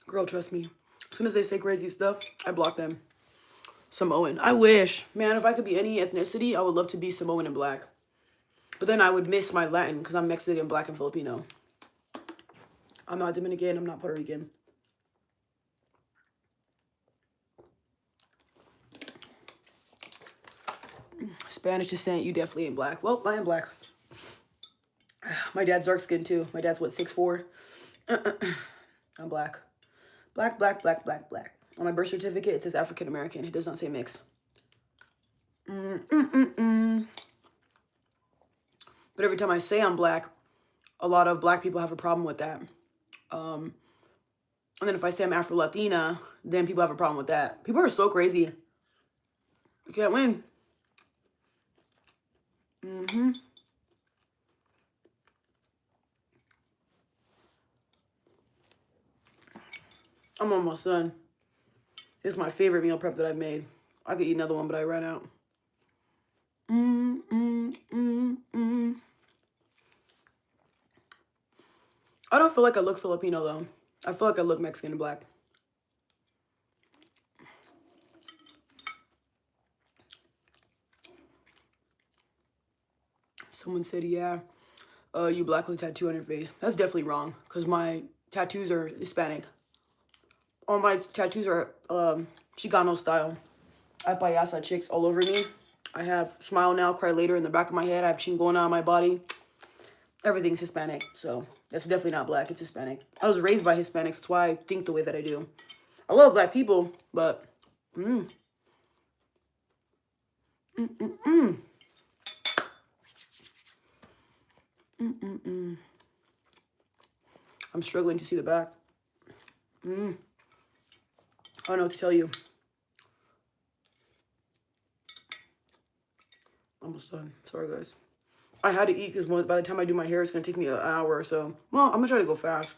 Girl, trust me. As soon as they say crazy stuff, I block them. Samoan. I wish. Man, if I could be any ethnicity, I would love to be Samoan and black. But then I would miss my Latin because I'm Mexican, black, and Filipino. I'm not Dominican. I'm not Puerto Rican. Spanish descent, you definitely ain't black. Well, I am black. My dad's dark skin too. My dad's what, 6'4"? I'm black. Black, black, black, black, black. On my birth certificate, it says African American. It does not say mixed. But every time I say I'm black, a lot of black people have a problem with that. And then if I say I'm Afro-Latina, then people have a problem with that. People are so crazy. You can't win. I'm almost done. This is my favorite meal prep that I've made. I could eat another one, but I ran out. I don't feel like I look Filipino, though. I feel like I look Mexican and black. Someone said, yeah, you black with a tattoo on your face. That's definitely wrong, because my tattoos are Hispanic. All my tattoos are Chicano style. I have payasa chicks all over me. I have smile now, cry later in the back of my head. I have chingona on my body. Everything's Hispanic, so that's definitely not black. It's Hispanic. I was raised by Hispanics. That's why I think the way that I do. I love black people, but I'm struggling to see the back. I don't know what to tell you. Almost done. Sorry, guys. I had to eat because by the time I do my hair, it's going to take me an hour or so. Well, I'm going to try to go fast.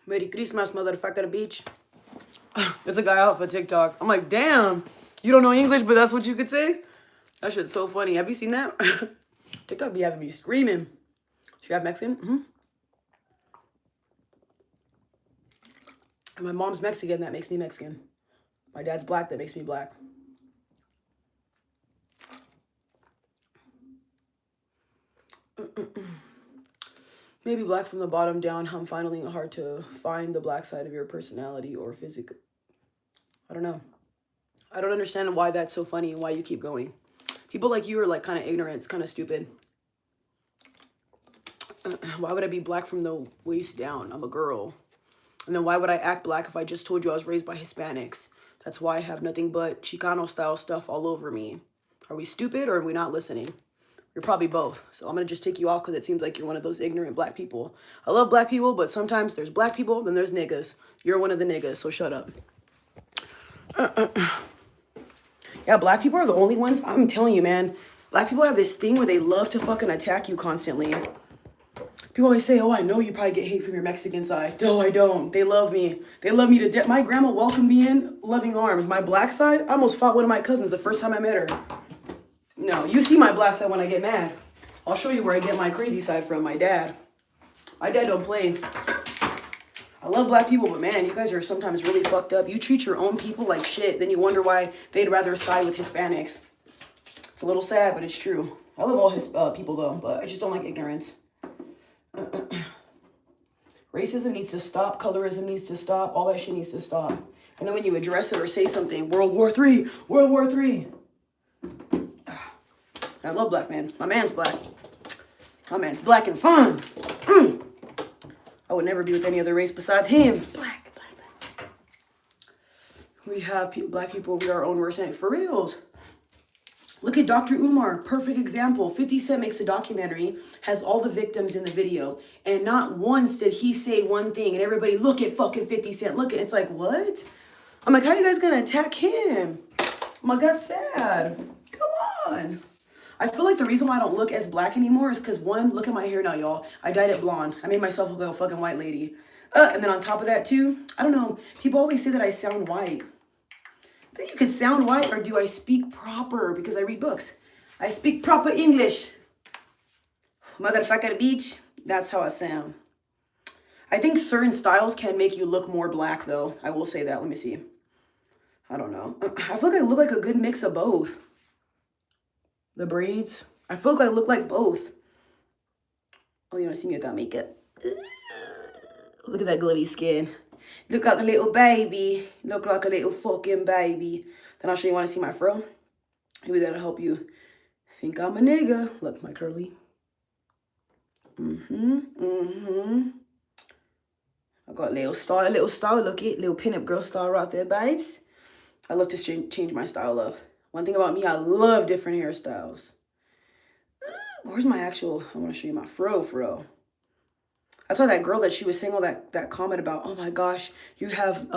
Merry Christmas, motherfucker, bitch. It's a guy out for TikTok. I'm like, damn, you don't know English, but that's what you could say? That shit's so funny. Have you seen that? TikTok be having me screaming. She have Mexican? And my mom's Mexican, that makes me Mexican. My dad's black, that makes me black. Maybe black from the bottom down. I'm finding it hard to find the black side of your personality or physique. I don't know. I don't understand why that's so funny and why you keep going. People like you are like kind of ignorant. It's kind of stupid. Why would I be black from the waist down? I'm a girl. And then why would I act black if I just told you I was raised by Hispanics? That's why I have nothing but Chicano style stuff all over me. Are we stupid or are we not listening? You're probably both. So I'm going to just take you off because it seems like you're one of those ignorant black people. I love black people, but sometimes there's black people, then there's niggas. You're one of the niggas, so shut up. Yeah, black people are the only ones. I'm telling you, man. Black people have this thing where they love to fucking attack you constantly. People always say, oh, I know you probably get hate from your Mexican side. No, I don't. They love me. They love me to death. My grandma welcomed me in loving arms. My black side, I almost fought one of my cousins the first time I met her. No, you see my black side when I get mad. I'll show you where I get my crazy side from, my dad. My dad don't play. I love black people, but man, you guys are sometimes really fucked up. You treat your own people like shit, then you wonder why they'd rather side with Hispanics. It's a little sad, but it's true. I love all his people though, but I just don't like ignorance. Racism needs to stop. Colorism needs to stop. All that shit needs to stop. And then when you address it or say something, World War III, World War III. I love black men. My man's black. My man's black and fun. I would never be with any other race besides him. Black, black, black. We have black people. We are our own worst enemy. For reals. Look at Dr. Umar. Perfect example. 50 Cent makes a documentary, has all the victims in the video, and not once did he say one thing. And everybody, look at fucking 50 Cent. Look at, it's like, what? I'm like, how are you guys gonna attack him? I'm like, that's sad. Come on. I feel like the reason why I don't look as black anymore is because, one, look at my hair now, y'all. I dyed it blonde. I made myself look like a fucking white lady. And then on top of that, too, I don't know. People always say that I sound white. I think you could sound white, or do I speak proper? Because I read books. I speak proper English. Motherfucker beach. That's how I sound. I think certain styles can make you look more black, though. I will say that. Let me see. I don't know. I feel like I look like a good mix of both. The braids. I feel like I look like both. Oh, you want to see me without makeup? Look at that glowy skin. Look like a little baby. Look like a little fucking baby. Then I'll show you. Want to see my fro? Maybe that'll help you think I'm a nigga. Look, my curly. I got a little style. Look it. Little pinup girl style right there, babes. I love to change my style up. One thing about me, I love different hairstyles. Where's my actual, I want to show you my fro. That's why that girl that she was saying all that comment about, oh my gosh, you have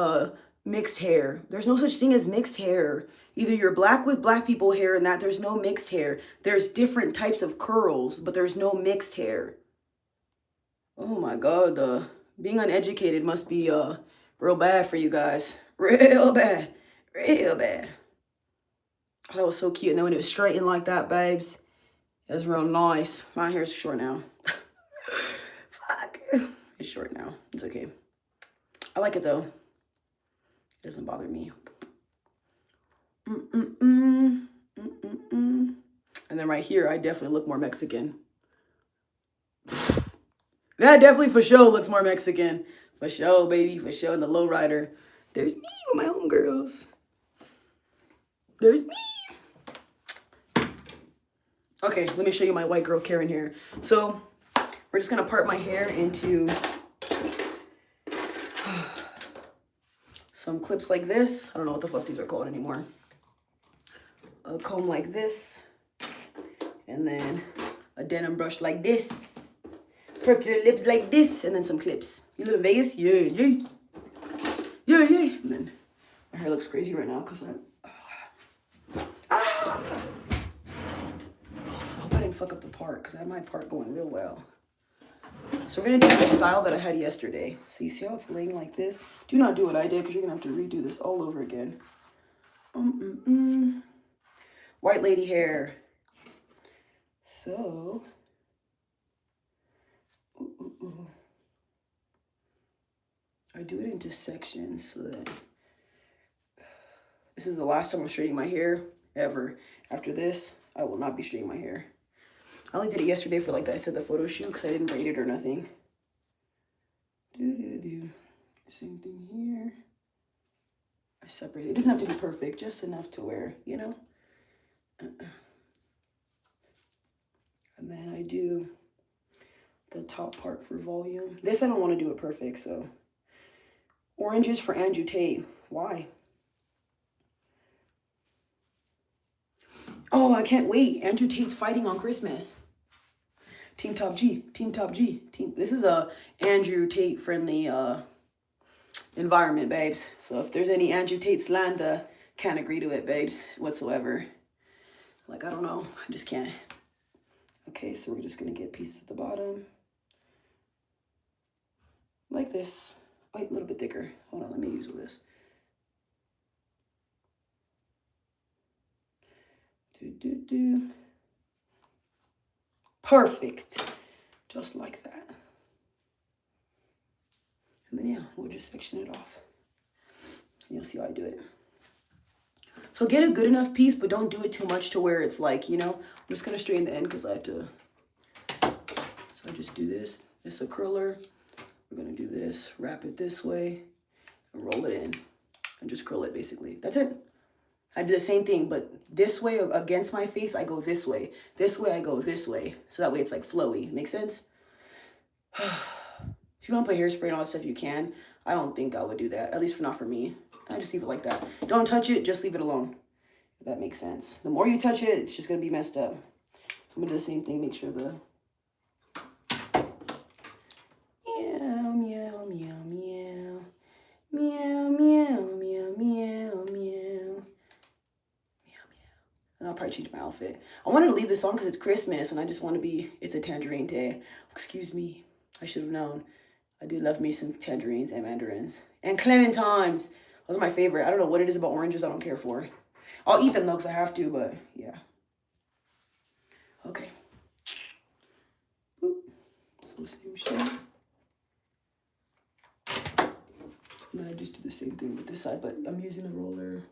mixed hair. There's no such thing as mixed hair. Either you're black with black people hair and that there's no mixed hair. There's different types of curls, but there's no mixed hair. Oh my God, being uneducated must be real bad for you guys. Real bad. Real bad. Oh, that was so cute. And then when it was straightened like that, babes, it was real nice. My hair's short now. Fuck. It's short now. It's okay. I like it, though. It doesn't bother me. And then right here, I definitely look more Mexican. That definitely for sure looks more Mexican. For sure, baby. For sure. In the lowrider. There's me with my homegirls. There's me. Okay, let me show you my white girl Karen hair. So we're just gonna part my hair into some clips like this. I don't know what the fuck these are called anymore. A comb like this, and then a denim brush like this. Perk your lips like this, and then some clips. You live in Vegas? Yeah, yeah. Yeah, yeah. And then my hair looks crazy right now because fuck up the part because I had my part going real well. So we're gonna do the style that I had yesterday. So you see how it's laying like this? Do not do what I did because you're gonna have to redo this all over again. White lady hair. So I do it into sections so that this is the last time I'm straightening my hair ever. After this, I will not be straightening my hair. I only did it yesterday for, like I said, the photo shoot because I didn't braid it or nothing. Same thing here. I separate it. It doesn't have to be perfect, just enough to wear, you know? And then I do the top part for volume. This I don't want to do it perfect, so. Oranges for Andrew Tate. Why? Oh, I can't wait. Andrew Tate's fighting on Christmas. Team Top G. Team Top G. This is a Andrew Tate friendly environment, babes. So if there's any Andrew Tate slander, can't agree to it, babes, whatsoever. Like, I don't know. I just can't. Okay, so we're just going to get pieces at the bottom. Like this. Wait, a little bit thicker. Hold on, let me use this. Perfect. Just like that. And then, yeah, we'll just section it off. And you'll see how I do it. So get a good enough piece, but don't do it too much to where it's like, you know, I'm just going to straighten the end because I have to. So I just do this. It's a curler. We're going to do this, wrap it this way, and roll it in, and just curl it basically. That's it. I do the same thing, but this way against my face, I go this way. This way, I go this way. So that way it's like flowy. Make sense? If you want to put hairspray and all that stuff, you can. I don't think I would do that, at least not for me. I just leave it like that. Don't touch it, just leave it alone. If that makes sense. The more you touch it, it's just going to be messed up. So I'm going to do the same thing, make sure the... Meow, meow, meow, meow. Meow, meow, meow, meow, meow. And I'll probably change my outfit. I wanted to leave this on because it's Christmas and I just want to be, it's a tangerine day. Excuse me. I should have known. I do love me some tangerines and mandarins. And clementines. Those are my favorite. I don't know what it is about oranges I don't care for. I'll eat them though because I have to, but yeah. Okay. Boop. So same shit. And then I just do the same thing with this side, but I'm using the roller.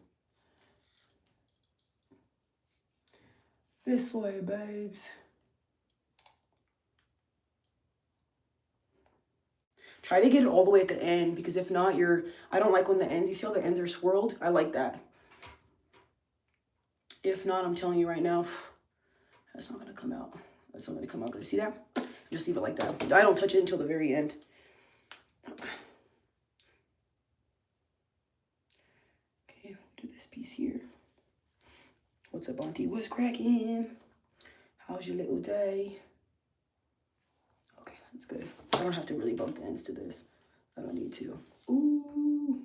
This way, babes. Try to get it all the way at the end, because if not, I don't like when the ends, you see how the ends are swirled? I like that. If not, I'm telling you right now, that's not gonna come out. That's not gonna come out good. See that? Just leave it like that. I don't touch it until the very end. Okay, do this piece here. What's up, Auntie? What's cracking? How's your little day? Okay, that's good. I don't have to really bump the ends to this. I don't need to. Ooh.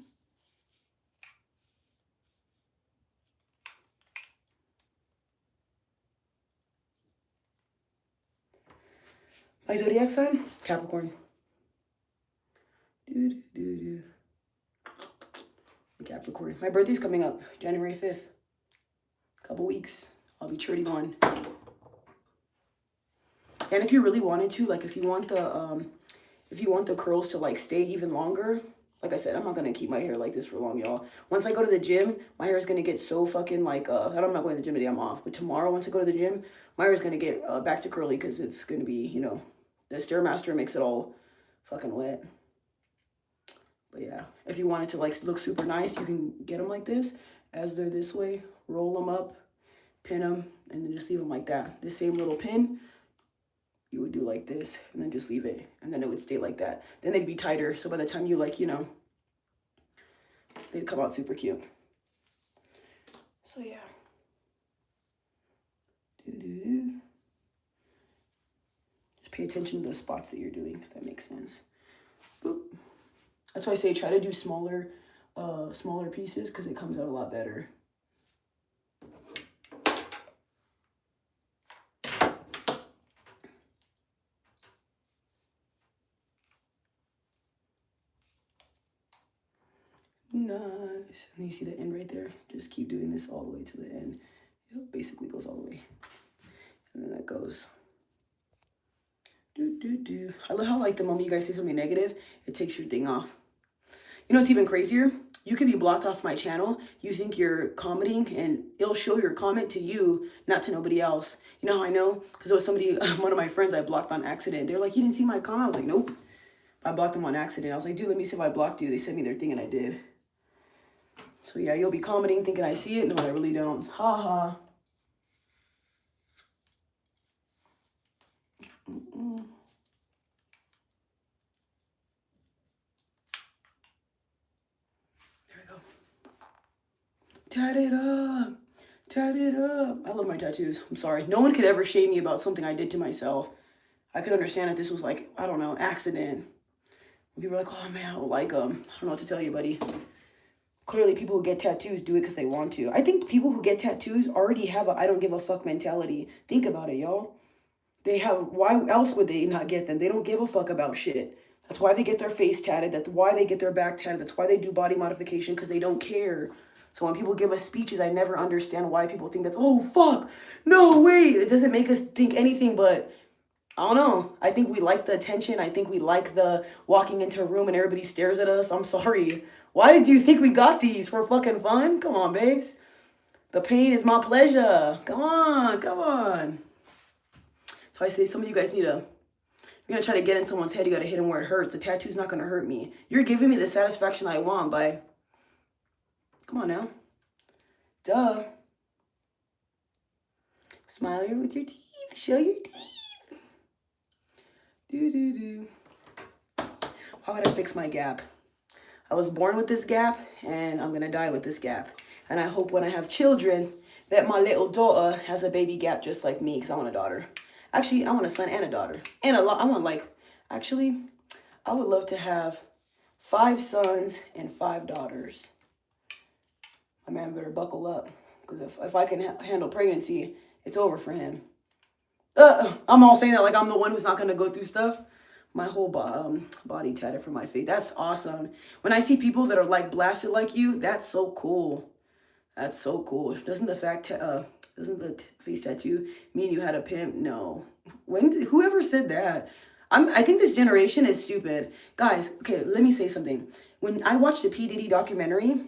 My zodiac sign? Capricorn. Capricorn. My birthday's coming up, January 5th. Couple weeks. I'll be 31. And if you really wanted to, like if you want the curls to like stay even longer, like I said, I'm not gonna keep my hair like this for long, y'all. Once I go to the gym, my hair is gonna get so fucking like I'm not going to the gym today, I'm off. But tomorrow, once I go to the gym, my hair is gonna get back to curly because it's gonna be, you know, the Stairmaster makes it all fucking wet. But yeah, if you want it to like look super nice, you can get them like this, as they're this way, roll them up, pin them, and then just leave them like that. The same little pin, you would do like this, and then just leave it, and then it would stay like that. Then they'd be tighter, so by the time you like, you know, they'd come out super cute. So yeah. Just pay attention to the spots that you're doing, if that makes sense. Boop. That's why I say try to do smaller pieces, because it comes out a lot better. Nice. And you see the end right there? Just keep doing this all the way to the end. It basically goes all the way. And then that goes. I love how like the moment you guys say something negative, it takes your thing off. You know what's even crazier? You can be blocked off my channel. You think you're commenting and it'll show your comment to you, not to nobody else. You know how I know? Because it was somebody, one of my friends I blocked on accident. They're like, you didn't see my comment? I was like, nope. I blocked them on accident. I was like, dude, let me see if I blocked you. They sent me their thing and I did. So yeah, you'll be commenting thinking I see it. No, I really don't. Ha ha. There we go. Tat it up. Tat it up. I love my tattoos. I'm sorry. No one could ever shame me about something I did to myself. I could understand if this was like, I don't know, accident. People are like, oh man, I don't like them. I don't know what to tell you, buddy. Clearly, people who get tattoos do it because they want to. I think people who get tattoos already have a I don't give a fuck mentality. Think about it, y'all. They have, why else would they not get them? They don't give a fuck about shit. That's why they get their face tatted. That's why they get their back tatted. That's why they do body modification, because they don't care. So when people give us speeches, I never understand why people think that's, oh, fuck. No, wait. It doesn't make us think anything but, I don't know. I think we like the attention. I think we like the walking into a room and everybody stares at us. I'm sorry. Why did you think we got these? For fucking fun? Come on, babes. The pain is my pleasure. Come on, come on. So I say some of you guys need to you're gonna try to get in someone's head, you gotta hit them where it hurts. The tattoo's not gonna hurt me. You're giving me the satisfaction I want by, come on now. Duh. Smile with your teeth. Show your teeth. Do. How would I fix my gap? I was born with this gap, and I'm gonna die with this gap. And I hope when I have children that my little daughter has a baby gap just like me, because I want a daughter. Actually, I want a son and a daughter. And I want actually, I would love to have 5 sons and 5 daughters. My man better buckle up, because if I can handle pregnancy, it's over for him. I'm all saying that like I'm the one who's not going to go through stuff. My whole body tatted from my face. That's awesome. When I see people that are like blasted like you, that's so cool. That's so cool. Doesn't the face tattoo mean you had a pimp? No. Whoever said that? I think this generation is stupid. Guys, okay, let me say something. When I watched the P. Diddy documentary,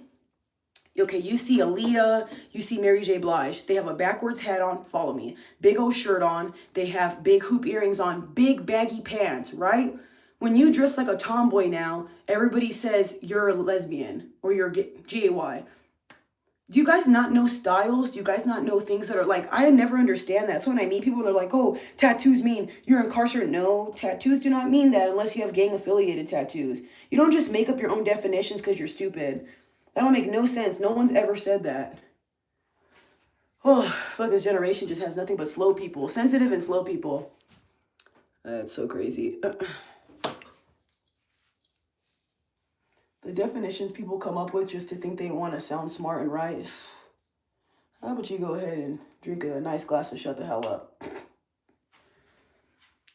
okay, you see Aaliyah, you see Mary J. Blige. They have a backwards hat on, follow me. Big old shirt on. They have big hoop earrings on, big baggy pants, right? When you dress like a tomboy now, everybody says you're a lesbian or you're gay. Do you guys not know styles? Do you guys not know things that are like, I never understand that. So when I meet people, they're like, oh, tattoos mean you're incarcerated. No, tattoos do not mean that unless you have gang affiliated tattoos. You don't just make up your own definitions because you're stupid. That don't make no sense. No one's ever said that. Oh, I feel like this generation just has nothing but slow people. Sensitive and slow people. That's so crazy. The definitions people come up with just to think they want to sound smart and right. How about you go ahead and drink a nice glass and shut the hell up?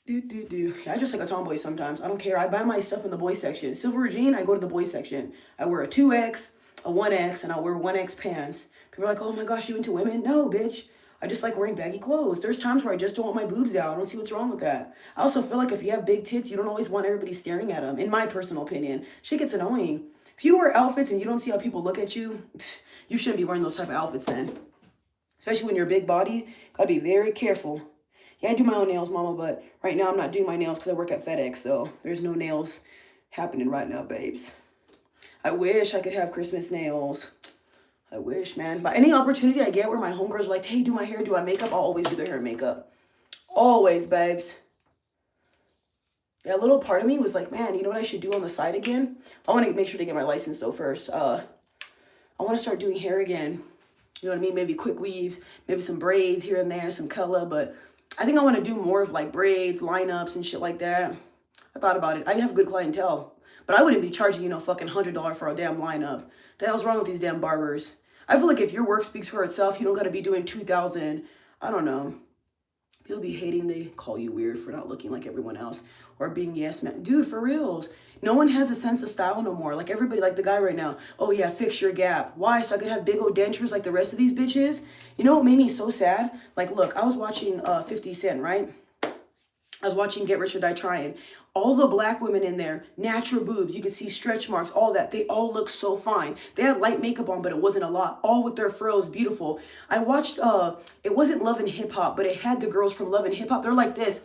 I just like a tomboy sometimes. I don't care. I buy my stuff in the boy section. Silver Jean, I go to the boy section. I wear a 2X, a 1X, and I wear 1X pants. People are like, oh my gosh, you into women? No, bitch. I just like wearing baggy clothes. There's times where I just don't want my boobs out. I don't see what's wrong with that. I also feel like if you have big tits, you don't always want everybody staring at them, in my personal opinion. Shit gets annoying. If you wear outfits and you don't see how people look at you, you shouldn't be wearing those type of outfits then. Especially when you're a big body, gotta be very careful. Yeah, I do my own nails, mama, but right now I'm not doing my nails because I work at FedEx, so there's no nails happening right now, babes. I wish I could have Christmas nails. I wish, man. But any opportunity I get where my homegirls are like, hey, do my hair, do my makeup, I'll always do their hair and makeup. Always, babes. Yeah, a little part of me was like, man, you know what I should do on the side again? I want to make sure to get my license, though, first. I want to start doing hair again. You know what I mean? Maybe quick weaves, maybe some braids here and there, some color. But I think I want to do more of like braids, lineups, and shit like that. I thought about it. I have good clientele. But I wouldn't be charging, you know, fucking $100 for a damn lineup. The hell's wrong with these damn barbers? I feel like if your work speaks for itself, you don't got to be doing 2,000. I don't know. People be hating, they call you weird for not looking like everyone else or being yes man. Dude, for reals. No one has a sense of style no more. Like everybody, like the guy right now. Oh yeah, fix your gap. Why? So I could have big old dentures like the rest of these bitches? You know what made me so sad? Like, look, I was watching 50 Cent, right? I was watching Get Rich or Die Trying. All the black women in there, natural boobs, you can see stretch marks, all that. They all look so fine. They had light makeup on, but it wasn't a lot. All with their frills, beautiful. I watched, it wasn't Love and Hip Hop, but it had the girls from Love and Hip Hop. They're like this,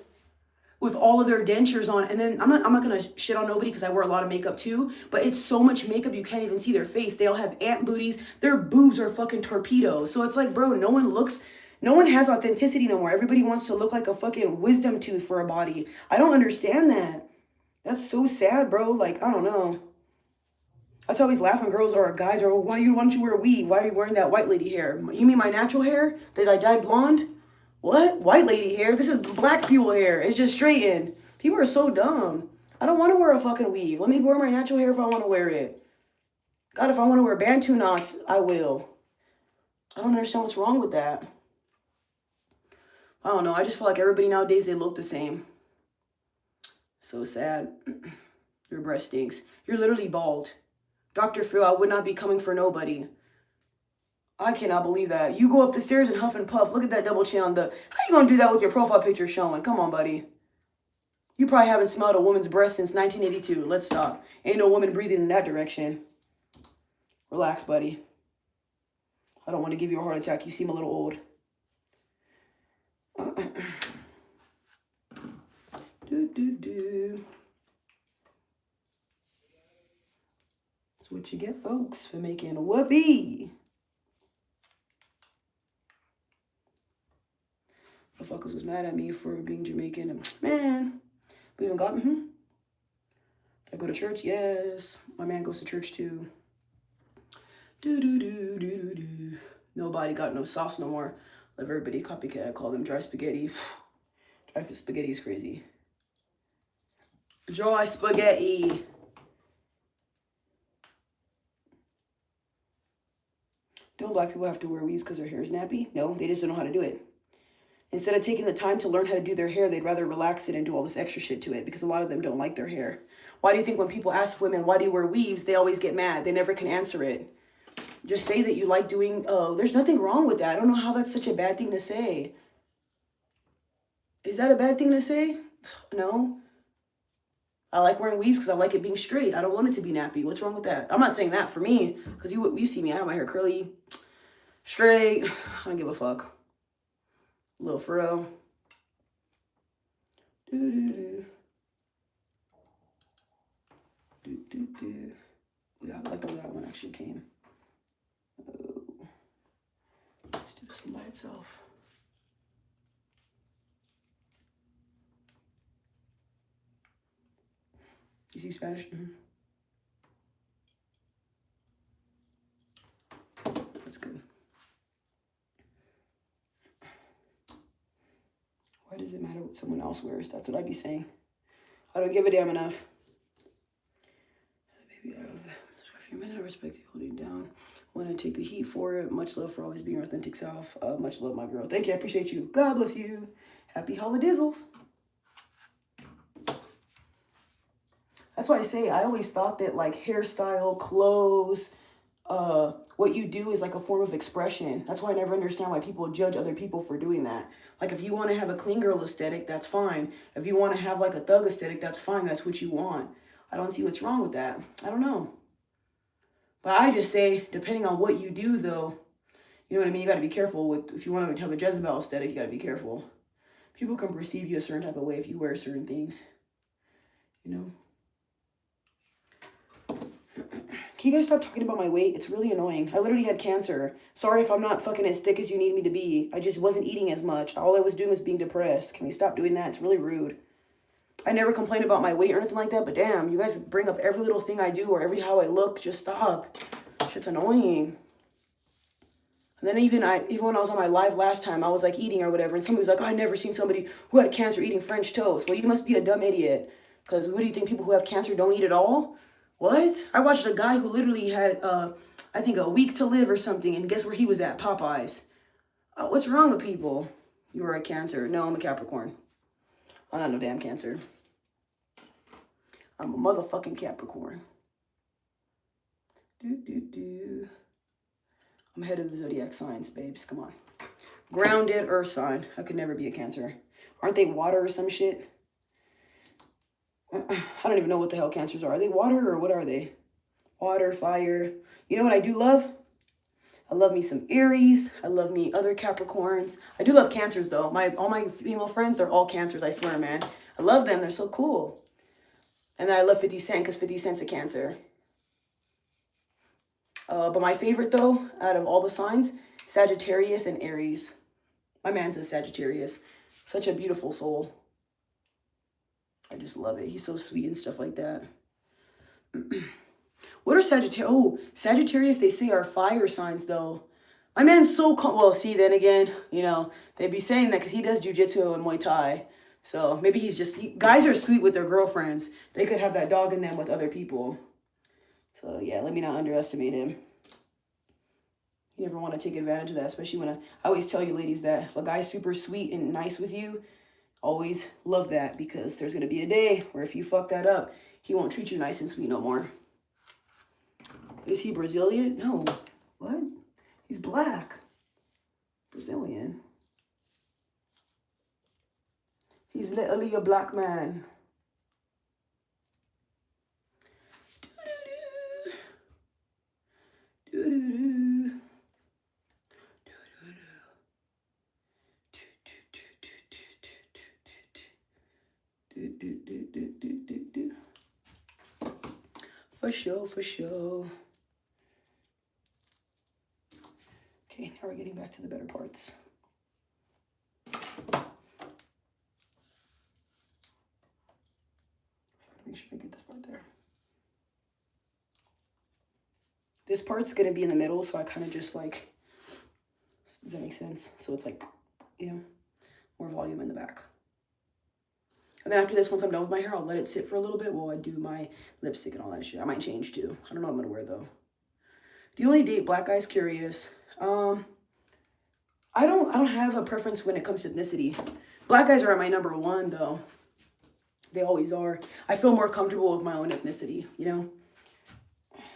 with all of their dentures on. And then I'm not gonna shit on nobody because I wear a lot of makeup too, but it's so much makeup you can't even see their face. They all have ant booties. Their boobs are fucking torpedoes. So it's like, bro, no one has authenticity no more. Everybody wants to look like a fucking wisdom tooth for a body. I don't understand that. That's so sad, bro. Like, I don't know. That's always laugh when girls or guys are, why don't you wear a weave? Why are you wearing that white lady hair? You mean my natural hair that I dyed blonde? What? White lady hair? This is black people hair. It's just straightened. People are so dumb. I don't want to wear a fucking weave. Let me wear my natural hair if I want to wear it. God, if I want to wear Bantu knots, I will. I don't understand what's wrong with that. I don't know. I just feel like everybody nowadays, they look the same. So sad. Your breast stinks. You're literally bald. Dr. Phil, I would not be coming for nobody. I cannot believe that. You go up the stairs and huff and puff. Look at that double chin on the... How you gonna do that with your profile picture showing? Come on, buddy. You probably haven't smelled a woman's breast since 1982. Let's stop. Ain't no woman breathing in that direction. Relax, buddy. I don't want to give you a heart attack. You seem a little old. That's what you get, folks, for making a whoopee. The fuckers was mad at me for being Jamaican. And, man, we even got, I go to church? Yes. My man goes to church too. Nobody got no sauce no more. Let everybody copycat. I call them dry spaghetti. Dry spaghetti is crazy. Dry spaghetti. Don't black people have to wear weaves because their hair is nappy? No, they just don't know how to do it. Instead of taking the time to learn how to do their hair, they'd rather relax it and do all this extra shit to it because a lot of them don't like their hair. Why do you think when people ask women, why do you wear weaves, they always get mad? They never can answer it. Just say that you like doing, there's nothing wrong with that. I don't know how that's such a bad thing to say. Is that a bad thing to say? No. I like wearing weaves because I like it being straight. I don't want it to be nappy. What's wrong with that? I'm not saying that for me because you see me. I have my hair curly, straight. I don't give a fuck. Little furrow. Yeah, I like the way that one actually came. Oh. Let's do this one by itself. You see Spanish? That's good. Why does it matter what someone else wears? That's what I'd be saying. I don't give a damn enough. Baby, I have a few minutes. I respect you holding down. Want to take the heat for it. Much love for always being your authentic self. Much love, my girl. Thank you. I appreciate you. God bless you. Happy holidays. That's why I say I always thought that like hairstyle, clothes, what you do is like a form of expression. That's why I never understand why people judge other people for doing that. Like if you want to have a clean girl aesthetic, that's fine. If you want to have like a thug aesthetic, that's fine. That's what you want. I don't see what's wrong with that. I don't know. But I just say, depending on what you do though, you know what I mean? You got to be careful with, if you want to have a Jezebel aesthetic, you got to be careful. People can perceive you a certain type of way if you wear certain things, you know? Can you guys stop talking about my weight? It's really annoying. I literally had cancer. Sorry if I'm not fucking as thick as you need me to be. I just wasn't eating as much. All I was doing was being depressed. Can we stop doing that? It's really rude. I never complain about my weight or anything like that, but damn, you guys bring up every little thing I do or every how I look. Just stop. Shit's annoying. And then even when I was on my live last time, I was like eating or whatever, and somebody was like, oh, I never seen somebody who had cancer eating French toast. Well, you must be a dumb idiot. Because what do you think, people who have cancer don't eat at all? What? I watched a guy who literally had, I think, a week to live or something, and guess where he was at? Popeyes. What's wrong with people? You are a Cancer. No, I'm a Capricorn. I'm not no damn Cancer. I'm a motherfucking Capricorn. I'm head of the zodiac signs, babes. Come on. Grounded earth sign. I could never be a Cancer. Aren't they water or some shit? I don't even know what the hell Cancers are. Are they water or what are they? Water, fire. You know what I do love? I love me some Aries. I love me other Capricorns. I do love Cancers though. All my female friends, they're all Cancers, I swear, man. I love them. They're so cool. And then I love 50 Cent because 50 Cent's a Cancer. But my favorite though, out of all the signs, Sagittarius and Aries. My man's a Sagittarius. Such a beautiful soul. I just love it. He's so sweet and stuff like that. What are Sagittarius? Oh, Sagittarius, they say, are fire signs, though. My man's so calm. Well, see, then again, you know, they'd be saying that because he does jujitsu and Muay Thai. So maybe he's just... guys are sweet with their girlfriends. They could have that dog in them with other people. So, yeah, let me not underestimate him. You never want to take advantage of that, especially when I always tell you, ladies, that if a guy's super sweet and nice with you, always love that, because there's going to be a day where if you fuck that up, he won't treat you nice and sweet no more. Is he Brazilian? No. What? He's black. Brazilian. He's literally a black man. For sure, for sure. Okay, now we're getting back to the better parts. Make sure I get this part there. This part's gonna be in the middle, so I kind of just like, does that make sense? So it's like, you know, more volume in the back. And then after this, once I'm done with my hair, I'll let it sit for a little bit while I do my lipstick and all that shit. I might change too. I don't know what I'm gonna wear though. Do you only date black guys? Curious. I don't have a preference when it comes to ethnicity. Black guys are at my number one though. They always are. I feel more comfortable with my own ethnicity, you know?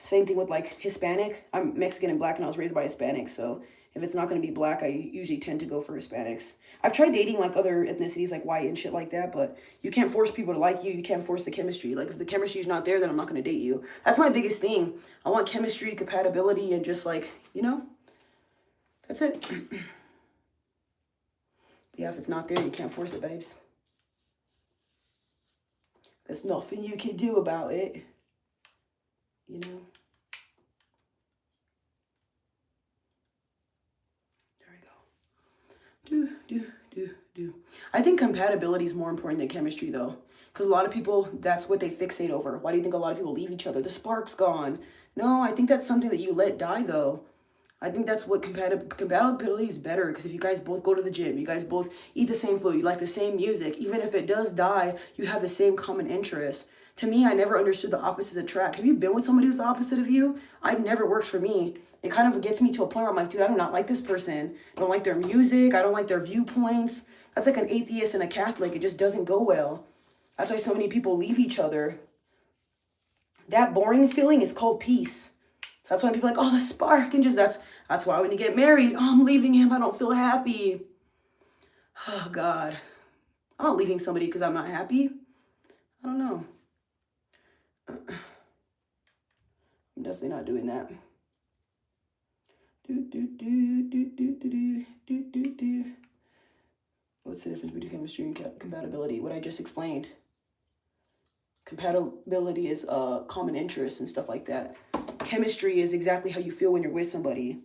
Same thing with like Hispanic. I'm Mexican and black and I was raised by Hispanics, so if it's not going to be black, I usually tend to go for Hispanics. I've tried dating like other ethnicities like white and shit like that, but you can't force people to like you. You can't force the chemistry. Like if the chemistry is not there, then I'm not going to date you. That's my biggest thing. I want chemistry, compatibility, and just like, you know, that's it. But yeah, if it's not there, you can't force it, babes. There's nothing you can do about it, you know. I think compatibility is more important than chemistry though. Because a lot of people, that's what they fixate over. Why do you think a lot of people leave each other? The spark's gone. No, I think that's something that you let die though. I think that's what compatibility is better. Because if you guys both go to the gym, you guys both eat the same food, you like the same music, even if it does die, you have the same common interests. To me, I never understood the opposites attract. Have you been with somebody who's the opposite of you? It never works for me. It kind of gets me to a point where I'm like, dude, I do not like this person. I don't like their music. I don't like their viewpoints. That's like an atheist and a Catholic. It just doesn't go well. That's why so many people leave each other. That boring feeling is called peace. So that's why people are like, oh, the spark. And just that's why when you get married, oh, I'm leaving him. I don't feel happy. Oh, God. I'm not leaving somebody because I'm not happy. I don't know. I'm definitely not doing that. What's the difference between chemistry and compatibility? What I just explained. Compatibility is common interests and stuff like that. Chemistry is exactly how you feel when you're with somebody.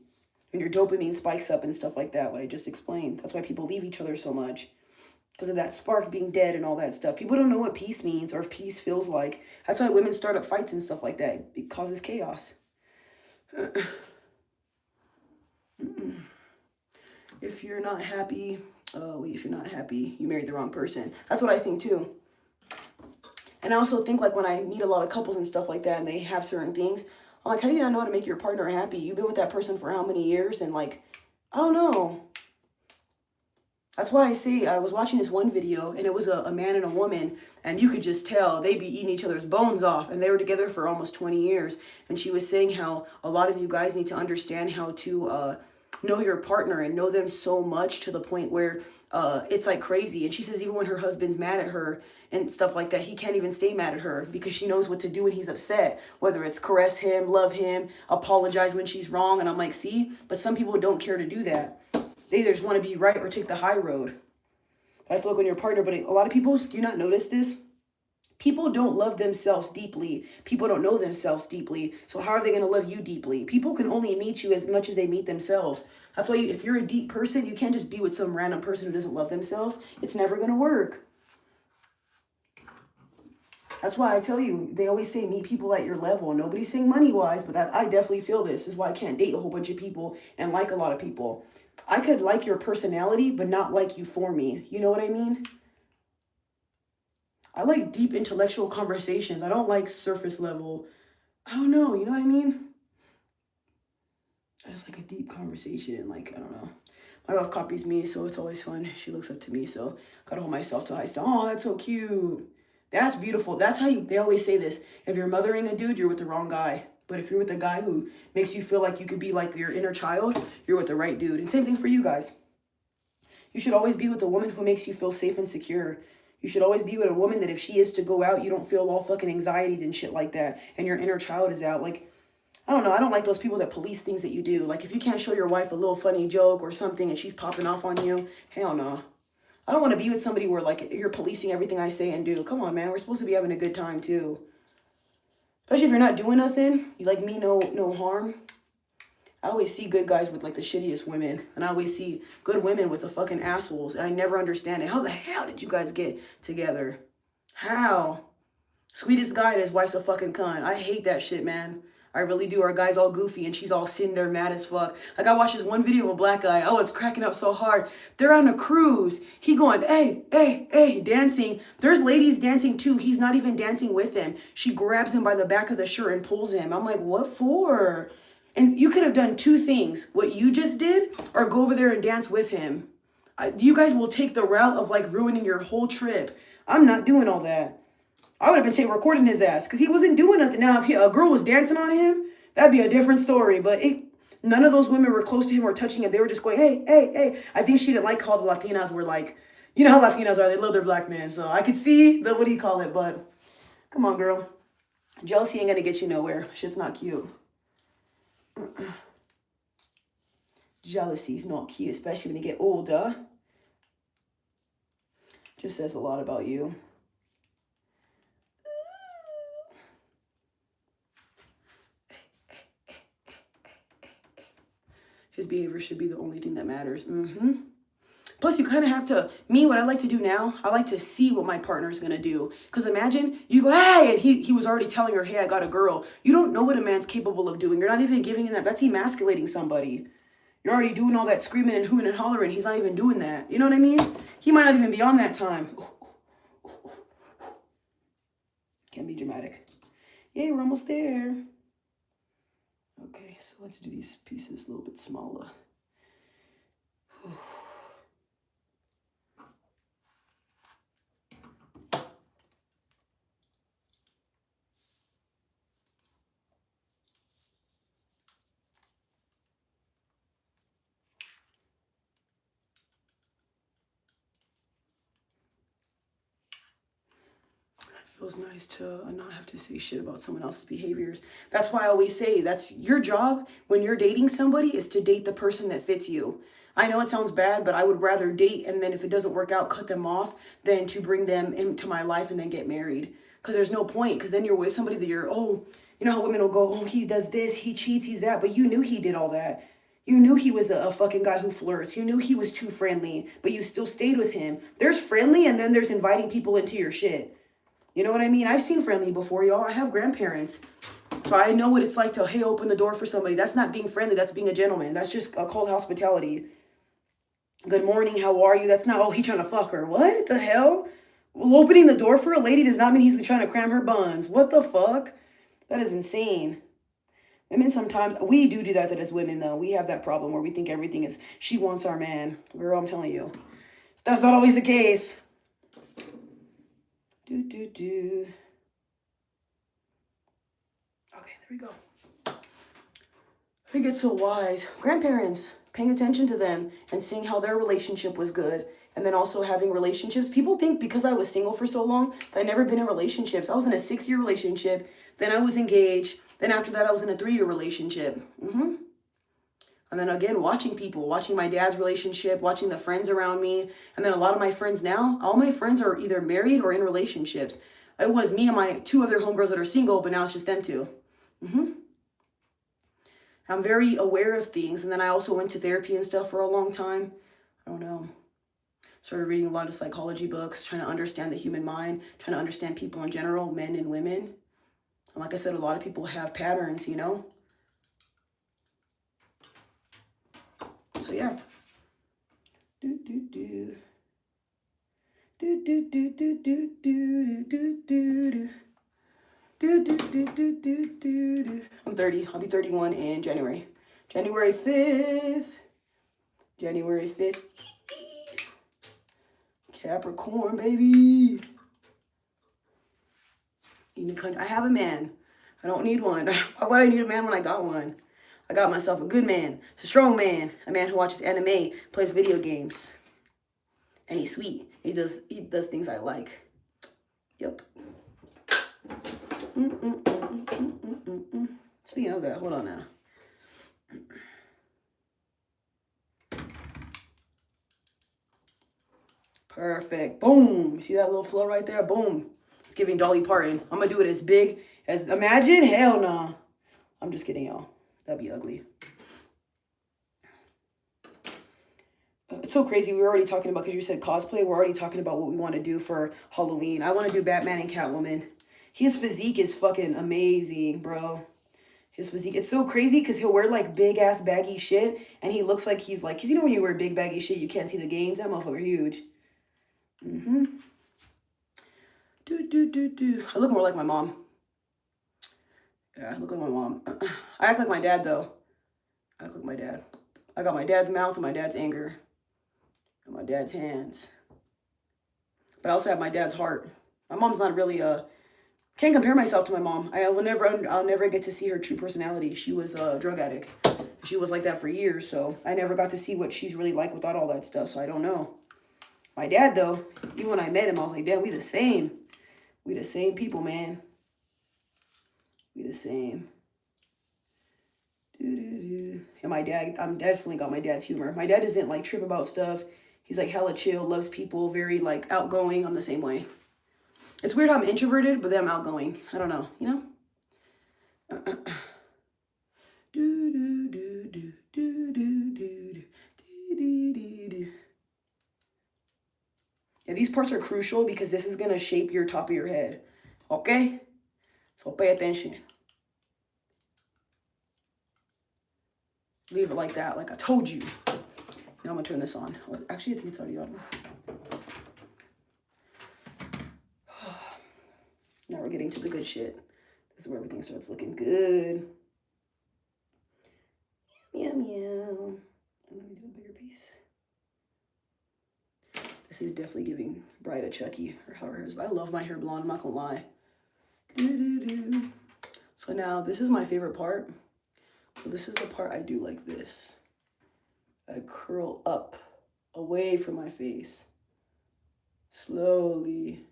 When your dopamine spikes up and stuff like that, what I just explained. That's why people leave each other so much. Because of that spark being dead and all that stuff. People don't know what peace means or if peace feels like. That's why women start up fights and stuff like that. It causes chaos. If you're not happy, if you're not happy, you married the wrong person. That's what I think too. And I also think like when I meet a lot of couples and stuff like that and they have certain things, I'm like, how do you not know how to make your partner happy? You've been with that person for how many years? And like, I don't know. That's why I say I was watching this one video and it was a man and a woman and you could just tell they'd be eating each other's bones off and they were together for almost 20 years. And she was saying how a lot of you guys need to understand how to know your partner and know them so much to the point where it's like crazy. And she says even when her husband's mad at her and stuff like that, he can't even stay mad at her because she knows what to do when he's upset, whether it's caress him, love him, apologize when she's wrong. And I'm like, see, but some people don't care to do that. They either just want to be right or take the high road. But I feel like when you're a partner, but a lot of people, do you not notice this? People don't love themselves deeply. People don't know themselves deeply. So how are they going to love you deeply? People can only meet you as much as they meet themselves. That's why if you're a deep person, you can't just be with some random person who doesn't love themselves. It's never going to work. That's why I tell you, they always say meet people at your level. Nobody's saying money-wise, but I definitely feel this. This is why I can't date a whole bunch of people and like a lot of people. I could like your personality, but not like you for me. You know what I mean? I like deep intellectual conversations. I don't like surface level. I don't know. You know what I mean? I just like a deep conversation and like, I don't know. My wife copies me, so it's always fun. She looks up to me, so gotta hold myself to high stuff. Oh, that's so cute. That's beautiful. That's how they always say this. If you're mothering a dude, you're with the wrong guy. But if you're with a guy who makes you feel like you could be like your inner child, you're with the right dude. And same thing for you guys. You should always be with a woman who makes you feel safe and secure. You should always be with a woman that if she is to go out, you don't feel all fucking anxiety and shit like that. And your inner child is out. Like, I don't know. I don't like those people that police things that you do. Like, if you can't show your wife a little funny joke or something and she's popping off on you, hell no. I don't want to be with somebody where like you're policing everything I say and do. Come on, man. We're supposed to be having a good time too. Especially if you're not doing nothing. You like me, no harm. I always see good guys with like the shittiest women. And I always see good women with the fucking assholes. And I never understand it. How the hell did you guys get together? How? Sweetest guy and his wife's a fucking cunt. I hate that shit, man. I really do. Our guy's all goofy and she's all sitting there mad as fuck. Like, I watched this one video of a black guy. Oh, it's cracking up so hard. They're on a cruise. He going, hey, hey, hey, dancing. There's ladies dancing too. He's not even dancing with them. She grabs him by the back of the shirt and pulls him. I'm like, what for? And you could have done two things. What you just did, or go over there and dance with him. You guys will take the route of like ruining your whole trip. I'm not doing all that. I would have been recording his ass because he wasn't doing nothing. Now, if a girl was dancing on him, that'd be a different story. But none of those women were close to him or touching him. They were just going, hey, hey, hey. I think she didn't like how the Latinas were like, you know how Latinas are. They love their black men. So I could see the, what do you call it? But come on, girl. Jealousy ain't going to get you nowhere. Shit's not cute. Jealousy is not cute, especially when you get older. Just says a lot about you. His behavior should be the only thing that matters. Plus, you kind of have to, what I like to do now, I like to see what my partner is going to do. Because imagine you go, hey, and he was already telling her, hey, I got a girl. You don't know what a man's capable of doing. You're not even giving him that. That's emasculating somebody. You're already doing all that screaming and hooting and hollering. He's not even doing that. You know what I mean? He might not even be on that time. Can't be dramatic. Yay, we're almost there. Okay, so let's do these pieces a little bit smaller. Feels nice to not have to say shit about someone else's behaviors. That's why I always say that's your job when you're dating somebody is to date the person that fits you. I know it sounds bad, but I would rather date and then if it doesn't work out, cut them off than to bring them into my life and then get married. Because there's no point. Because then you're with somebody that you're, oh, you know how women will go, oh, he does this, he cheats, he's that. But you knew he did all that. You knew he was a fucking guy who flirts. You knew he was too friendly, but you still stayed with him. There's friendly and then there's inviting people into your shit. You know what I mean? I've seen friendly before, y'all. I have grandparents. So I know what it's like to, hey, open the door for somebody. That's not being friendly. That's being a gentleman. That's just a cold hospitality. Good morning. How are you? That's not, oh, he's trying to fuck her. What the hell? Well, opening the door for a lady does not mean he's trying to cram her buns. What the fuck? That is insane. Women sometimes, we do that as women, though. We have that problem where we think everything is, she wants our man. Girl, I'm telling you. That's not always the case. Okay, there we go. We get so wise. Grandparents, paying attention to them and seeing how their relationship was good. And then also having relationships. People think because I was single for so long that I'd never been in relationships. I was in a 6-year relationship. Then I was engaged. Then after that, I was in a 3-year relationship. And then again, watching people, watching my dad's relationship, watching the friends around me. And then a lot of my friends now, all my friends are either married or in relationships. It was me and my 2 other homegirls that are single, but now it's just them 2. I'm very aware of things. And then I also went to therapy and stuff for a long time. I don't know. Started reading a lot of psychology books, trying to understand the human mind, trying to understand people in general, men and women. And like I said, a lot of people have patterns, you know? So yeah. I'm 30. I'll be 31 in January. January 5th. January 5th. Capricorn, baby. I have a man. I don't need one. Why would I need a man when I got one? I got myself a good man, a strong man, a man who watches anime, plays video games, and he's sweet. He does things I like. Yep. Speaking of that, hold on now. Perfect. Boom. See that little flow right there? Boom. It's giving Dolly Parton. I'm going to do it as big as, imagine? Hell no. I'm just kidding, y'all. That'd be ugly. It's so crazy. We were already talking about, because you said cosplay, we're already talking about what we want to do for Halloween. I want to do Batman and Catwoman. His physique is fucking amazing, bro. His physique. It's so crazy because he'll wear like big ass baggy shit and he looks like he's like, because you know when you wear big baggy shit, you can't see the gains. That motherfucker huge. Mm-hmm. I look more like my mom. Yeah, I look like my mom. I act like my dad though. I act like my dad. I got my dad's mouth and my dad's anger. And my dad's hands. But I also have my dad's heart. My mom's not really can't compare myself to my mom. I'll never get to see her true personality. She was a drug addict. She was like that for years, so I never got to see what she's really like without all that stuff, so I don't know. My dad, though, even when I met him, I was like, damn, we the same. We the same people, man. We the same. And my dad, I'm definitely got my dad's humor. My dad doesn't, like, trip about stuff. He's, like, hella chill, loves people, very, like, outgoing. I'm the same way. It's weird how I'm introverted, but then I'm outgoing. I don't know, you know? Yeah, these parts are crucial because this is going to shape your top of your head. Okay? So pay attention. Leave it like that, like I told you. Now I'm going to turn this on. Actually, I think it's already on. Now we're getting to the good shit. This is where everything starts looking good. Meow, meow. And let me do a bigger piece. This is definitely giving Bride a Chucky, or how her hair is. But I love my hair blonde, I'm not gonna lie. So now, this is my favorite part. So this is the part I do like this. I curl up, away from my face. Slowly.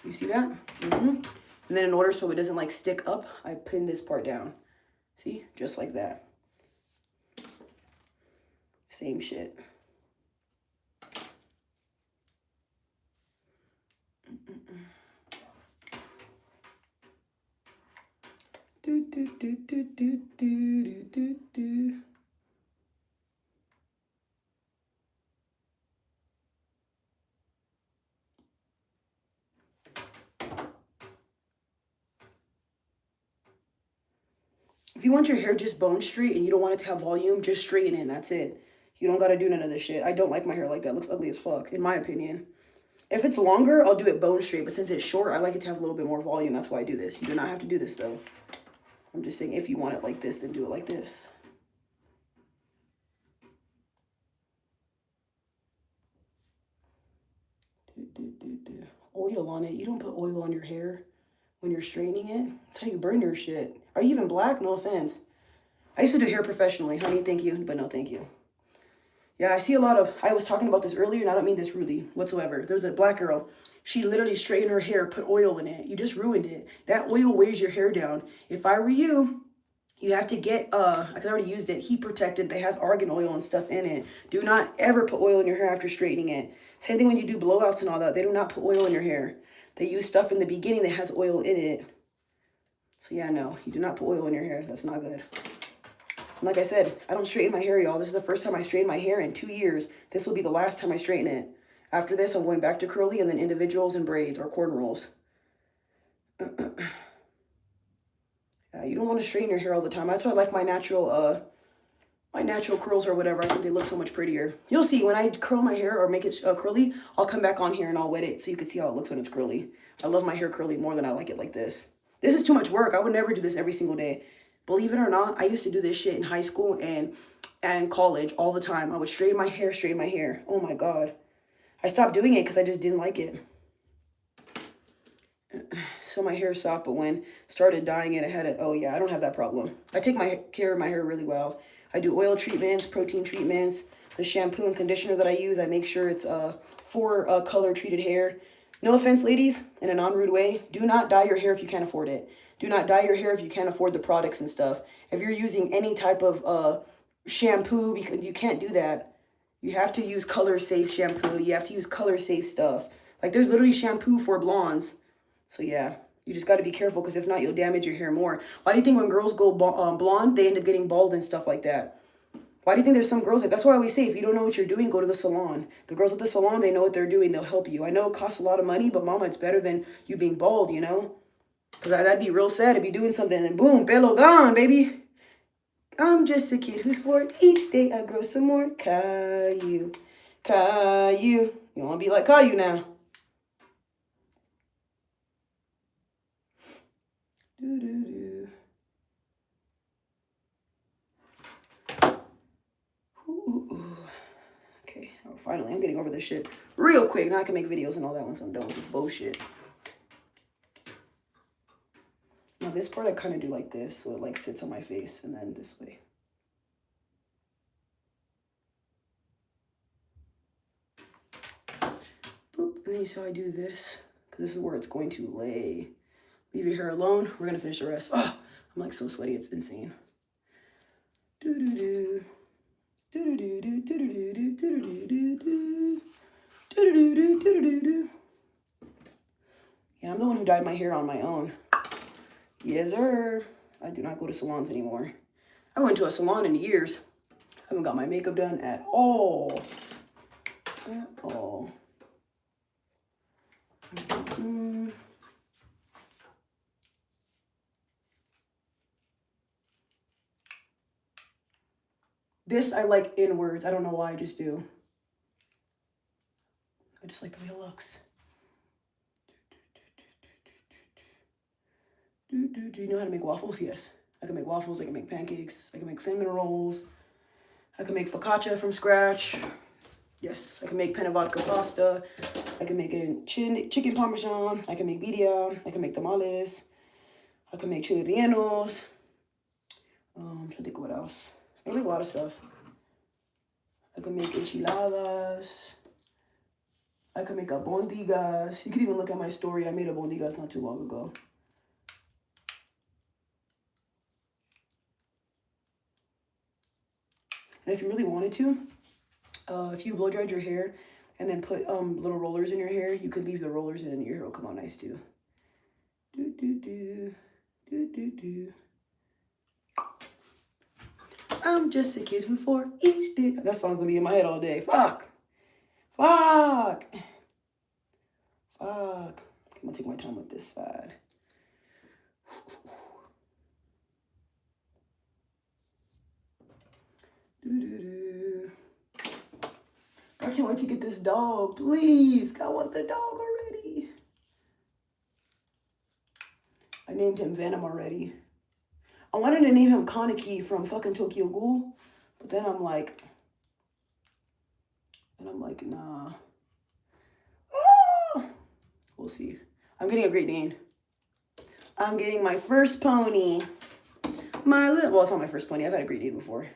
You see that? And then in order so it doesn't like stick up, I pin this part down. See? Just like that. Same shit. If you want your hair just bone straight and you don't want it to have volume, just straighten it. That's it. You don't gotta do none of this shit. I don't like my hair like that. It looks ugly as fuck, in my opinion. If it's longer, I'll do it bone straight. But since it's short, I like it to have a little bit more volume. That's why I do this. You do not have to do this, though. I'm just saying, if you want it like this, then do it like this. Oil on it. You don't put oil on your hair when you're straightening it. That's how you burn your shit. Are you even black? No offense. I used to do hair professionally. Honey, thank you, but no thank you. Yeah, I see a lot of, I was talking about this earlier, and I don't mean this rudely whatsoever. There was a black girl. She literally straightened her hair, put oil in it. You just ruined it. That oil weighs your hair down. If I were you, you have to get, I already used it, heat protected, that has argan oil and stuff in it. Do not ever put oil in your hair after straightening it. Same thing when you do blowouts and all that. They do not put oil in your hair. They use stuff in the beginning that has oil in it. So yeah, no, you do not put oil in your hair. That's not good. Like I said, I don't straighten my hair, y'all. This is the first time I straighten my hair in 2 years. This will be the last time I straighten it. After this, I'm going back to curly and then individuals and braids or cornrows. You don't want to straighten your hair all the time. That's why I like my natural curls or whatever. I think they look so much prettier. You'll see when I curl my hair or make it curly, I'll come back on here and I'll wet it so you can see how it looks when it's curly. I love my hair curly more than I like it like this. This is too much work. I would never do this every single day. Believe it or not, I used to do this shit in high school and college all the time. I would straighten my hair. Oh my God. I stopped doing it because I just didn't like it. So my hair stopped, but when started dyeing it, I had it. Oh yeah, I don't have that problem. I take care of my hair really well. I do oil treatments, protein treatments. The shampoo and conditioner that I use, I make sure it's for color treated hair. No offense, ladies, in a non-rude way, do not dye your hair if you can't afford it. Do not dye your hair if you can't afford the products and stuff. If you're using any type of shampoo, because you can't do that. You have to use color safe shampoo. You have to use color safe stuff. Like there's literally shampoo for blondes. So yeah, you just got to be careful because if not, you'll damage your hair more. Why do you think when girls go blonde, they end up getting bald and stuff like that? Why do you think there's some girls like, that's why I always say, if you don't know what you're doing, go to the salon. The girls at the salon, they know what they're doing. They'll help you. I know it costs a lot of money, but mama, it's better than you being bald, you know? Because that'd be real sad to be doing something and boom, pelo gone, baby. I'm just a kid who's 4. Each day I grow some more. Caillou. Caillou. You want to be like Caillou now. Do-do-do. Okay, oh, finally, I'm getting over this shit real quick. Now I can make videos and all that once I'm done with this bullshit. Now this part I kind of do like this, so it like sits on my face, and then this way. Boop, and then you see how I do this, because this is where it's going to lay. Leave your hair alone. We're gonna finish the rest. Oh, I'm like so sweaty, it's insane. Do-do-do. Do-do-do-do, do-do-do-do, do-do-do-do, do-do-do-do, yeah, I'm the one who dyed my hair on my own. Yes, sir. I do not go to salons anymore. I went to a salon in years. I haven't got my makeup done at all. At all. This I like inwards. I don't know why, I just do. I just like the way it looks. Do you know how to make waffles? Yes. I can make waffles, I can make pancakes, I can make cinnamon rolls, I can make focaccia from scratch. Yes, I can make penne vodka pasta, I can make a chicken parmesan, I can make birria, I can make tamales, I can make chili rellenos. I'm trying to think of what else. I can make a lot of stuff. I can make enchiladas. I can make albondigas. You can even look at my story. I made albondigas not too long ago. And if you really wanted to, if you blow dried your hair and then put little rollers in your hair, you could leave the rollers in and your hair will come out nice too. Do do do do do do. I'm just a kid who for each day. That song's gonna be in my head all day. Fuck. Fuck. Fuck. I'm gonna take my time with this side. Do-do-do. I can't wait to get this dog. Please. I want the dog already. I named him Venom already. I wanted to name him Kaneki from fucking Tokyo Ghoul. But then I'm like, nah. Ah! We'll see. I'm getting a Great Dane. I'm getting my first pony. Well, it's not my first pony. I've had a Great Dane before.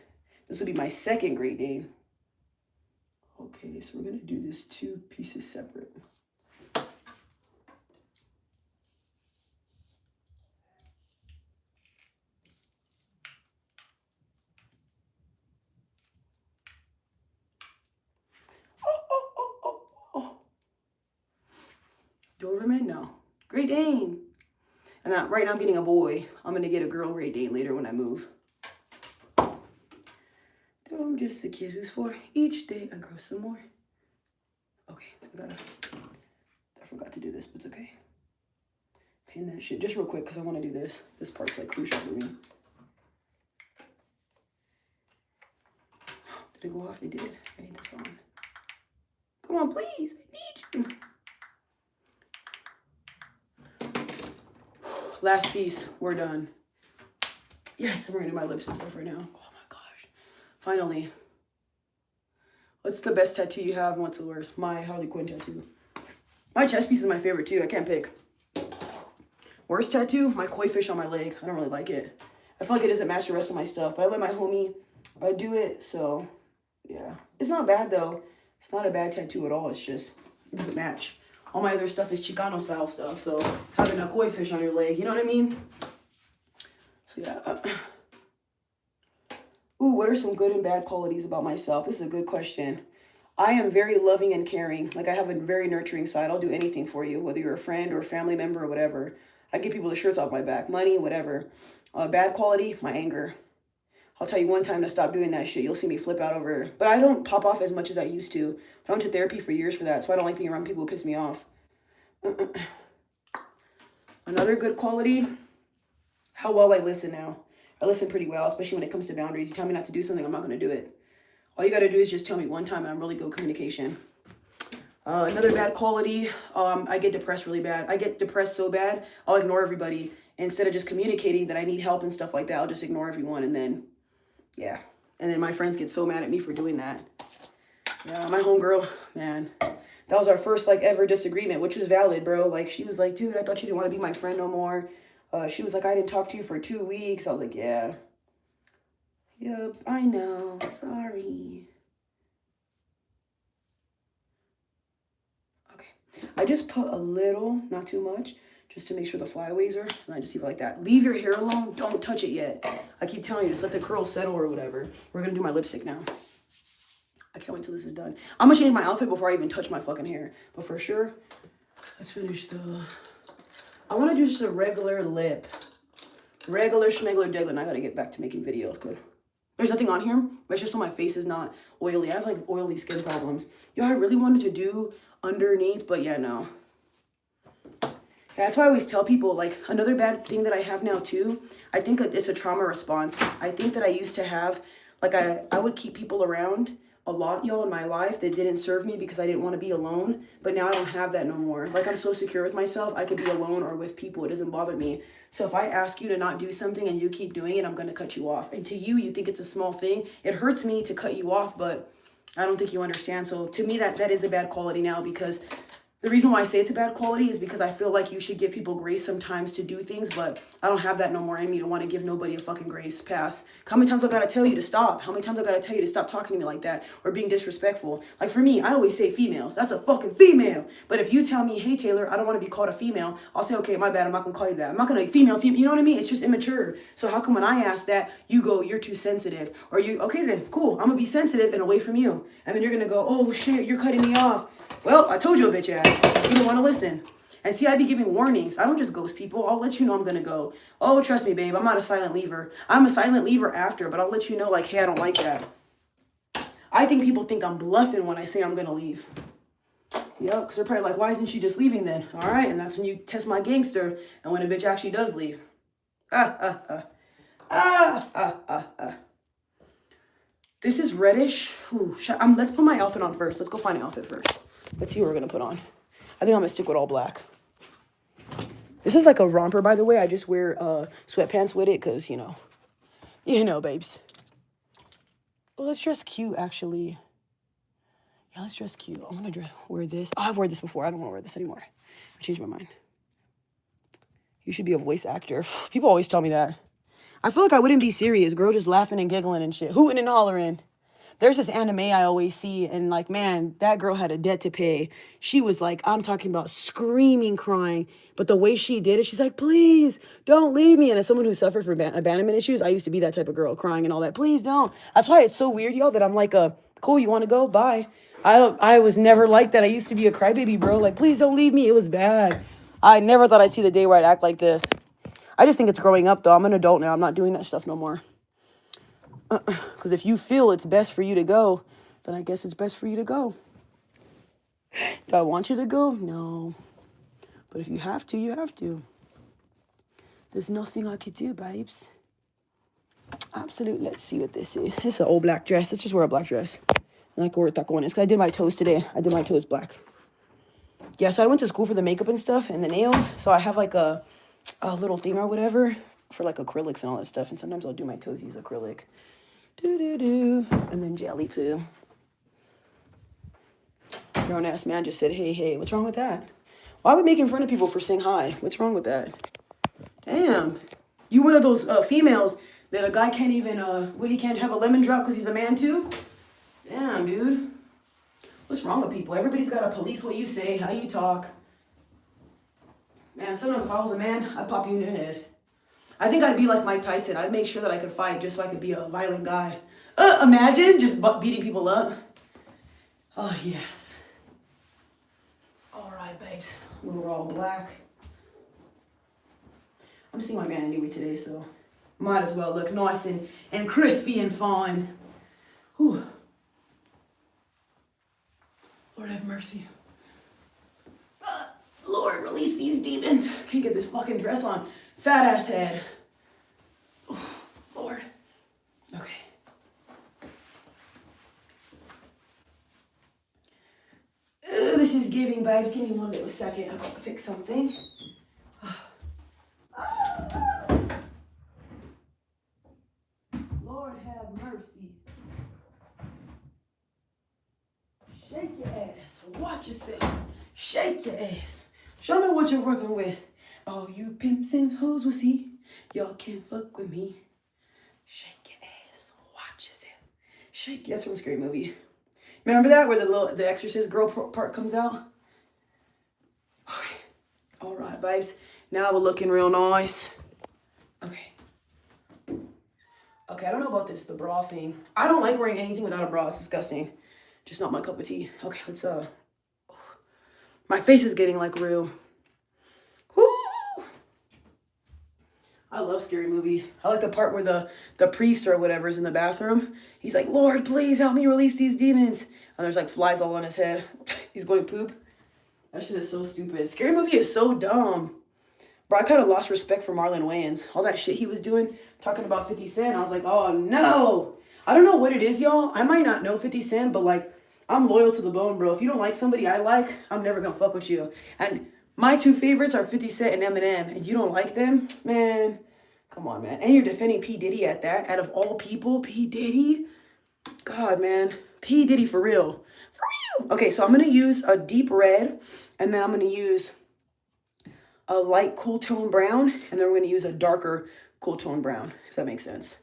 This will be my second Great Dane. Okay, so we're going to do this 2 pieces separate. Doberman? No. Great Dane. And right now I'm getting a boy. I'm going to get a girl Great Dane later when I move. I'm just a kid who's 4. Each day I grow some more. Okay, I forgot to do this, but it's okay. Pin that shit just real quick because I want to do this. This part's like crucial for me. Did it go off? It did. I need this on. Come on, please. I need you. Last piece. We're done. Yes, I'm going to do my lips and stuff right now. Finally. What's the best tattoo you have and what's the worst? My Harley Quinn tattoo. My chest piece is my favorite too. I can't pick. Worst tattoo? My koi fish on my leg. I don't really like it. I feel like it doesn't match the rest of my stuff. But I let my homie do it. So, yeah. It's not bad though. It's not a bad tattoo at all. It's just, it doesn't match. All my other stuff is Chicano style stuff. So, having a koi fish on your leg, you know what I mean? So, yeah. Ooh, what are some good and bad qualities about myself? This is a good question. I am very loving and caring. Like, I have a very nurturing side. I'll do anything for you, whether you're a friend or a family member or whatever. I give people the shirts off my back, money, whatever. Bad quality, my anger. I'll tell you one time to stop doing that shit. You'll see me flip out over it. But I don't pop off as much as I used to. I went to therapy for years for that, so I don't like being around people who piss me off. Another good quality, how well I listen now. I listen pretty well, especially when it comes to boundaries. You tell me not to do something, I'm not going to do it. All you got to do is just tell me one time, and I'm really good communication. Another bad quality, I get depressed really bad. I get depressed so bad, I'll ignore everybody. Instead of just communicating that I need help and stuff like that, I'll just ignore everyone, and then, yeah. And then my friends get so mad at me for doing that. Yeah, my homegirl, man, that was our first, like, ever disagreement, which was valid, bro. Like, she was like, dude, I thought you didn't want to be my friend no more. She was like, I didn't talk to you for 2 weeks. I was like, yeah. Yep, I know. Sorry. Okay. I just put a little, not too much, just to make sure the flyaways are, and I just leave it like that. Leave your hair alone. Don't touch it yet. I keep telling you, just let the curls settle or whatever. We're going to do my lipstick now. I can't wait till this is done. I'm going to change my outfit before I even touch my fucking hair. But for sure, let's finish the... I want to do just a regular lip. Regular schmegler degler. And I got to get back to making videos. Good. There's nothing on here. But it's just so my face is not oily. I have, like, oily skin problems. Yo, I really wanted to do underneath. But, yeah, no. Yeah, that's why I always tell people, like, another bad thing that I have now, too. I think it's a trauma response. I think that I used to have, like, I would keep people around a lot, y'all, in my life that didn't serve me because I didn't want to be alone. But now I don't have that no more. Like, I'm so secure with myself, I could be alone or with people. It doesn't bother me. So if I ask you to not do something and you keep doing it, I'm going to cut you off. And to you, you think it's a small thing. It hurts me to cut you off, but I don't think you understand. So to me, that is a bad quality now, because the reason why I say it's a bad quality is because I feel like you should give people grace sometimes to do things, but I don't have that no more in me to want to give nobody a fucking grace pass. How many times I gotta tell you to stop? How many times I gotta tell you to stop talking to me like that or being disrespectful? Like, for me, I always say females. That's a fucking female. But if you tell me, hey, Taylor, I don't want to be called a female, I'll say, okay, my bad, I'm not gonna call you that. I'm not gonna female, you know what I mean? It's just immature. So how come when I ask that, you go, you're too sensitive? Or you, okay then, cool, I'm gonna be sensitive and away from you. And then you're gonna go, oh shit, you're cutting me off. Well, I told you a bitch ass. You don't want to listen. And see, I be giving warnings. I don't just ghost people. I'll let you know I'm going to go. Oh, trust me, babe. I'm not a silent leaver. I'm a silent leaver after, but I'll let you know, like, hey, I don't like that. I think people think I'm bluffing when I say I'm going to leave. Yep, because they're probably like, why isn't she just leaving then? All right, and that's when you test my gangster and when a bitch actually does leave. This is reddish. Ooh, let's put my outfit on first. Let's go find an outfit first. Let's see what we're going to put on. I think I'm going to stick with all black. This is like a romper, by the way. I just wear sweatpants with it because, you know, babes. Well, let's dress cute, actually. Yeah, let's dress cute. I'm going to wear this. Oh, I've worn this before. I don't want to wear this anymore. I changed my mind. You should be a voice actor. People always tell me that. I feel like I wouldn't be serious. Girl just laughing and giggling and shit. Hooting and hollering. There's this anime I always see, and, like, man, that girl had a debt to pay. She was, like, I'm talking about screaming, crying. But the way she did it, she's like, please, don't leave me. And as someone who suffered from abandonment issues, I used to be that type of girl, crying and all that. Please don't. That's why it's so weird, y'all, that I'm like, cool, you want to go? Bye. I was never like that. I used to be a crybaby, bro. Like, please don't leave me. It was bad. I never thought I'd see the day where I'd act like this. I just think it's growing up, though. I'm an adult now. I'm not doing that stuff no more. Because if you feel it's best for you to go, then I guess it's best for you to go. Do I want you to go? No. But if you have to, you have to. There's nothing I could do, babes. Absolutely. Let's see what this is. This is an old black dress. Let's just wear a black dress. I like where that going is because I did my toes today. I did my toes black. Yeah, so I went to school for the makeup and stuff and the nails. So I have like a little theme or whatever for like acrylics and all that stuff. And sometimes I'll do my toesies acrylic. And then jelly poo. Grown ass man just said, hey, what's wrong with that? Why are we making fun of people for saying hi? What's wrong with that? Damn. You one of those females that a guy can't even, he can't have a lemon drop because he's a man too? Damn, dude. What's wrong with people? Everybody's got to police what you say, how you talk. Man, sometimes if I was a man, I'd pop you in the head. I think I'd be like Mike Tyson. I'd make sure that I could fight just so I could be a violent guy. Imagine just beating people up. Oh, yes. All right, babes. We were all black. I'm seeing my man anyway today, so might as well look nice and crispy and fine. Whew. Lord have mercy. Lord, release these demons. Can't get this fucking dress on. Fat ass head. Lord. Okay. This is giving, babes. Give me 1 little second. I've got to fix something. Lord have mercy. Shake your ass. Watch yourself. Shake your ass. Show me what you're working with. All you pimps and hoes will see. Y'all can't fuck with me. Shake your ass. Watch yourself. Shake. That's from a scary movie. Remember that where the Exorcist girl part comes out? Okay. All right, babes. Now we're looking real nice. Okay. Okay, I don't know about this, the bra thing. I don't like wearing anything without a bra. It's disgusting. Just not my cup of tea. Okay, let's, my face is getting, like, real. Woo! I love Scary Movie. I like the part where the priest or whatever is in the bathroom. He's like, Lord, please help me release these demons. And there's, like, flies all on his head. He's going poop. That shit is so stupid. Scary Movie is so dumb. Bro, I kind of lost respect for Marlon Wayans. All that shit he was doing, talking about 50 Cent. I was like, oh, no. I don't know what it is, y'all. I might not know 50 Cent, but, like, I'm loyal to the bone, bro. If you don't like somebody I like, I'm never going to fuck with you. And my two favorites are 50 Cent and Eminem. And you don't like them? Man, come on, man. And you're defending P. Diddy at that. Out of all people, P. Diddy? God, man. P. Diddy for real. For real. Okay, so I'm going to use a deep red. And then I'm going to use a light cool tone brown, and then we're going to use a darker cool tone brown, if that makes sense.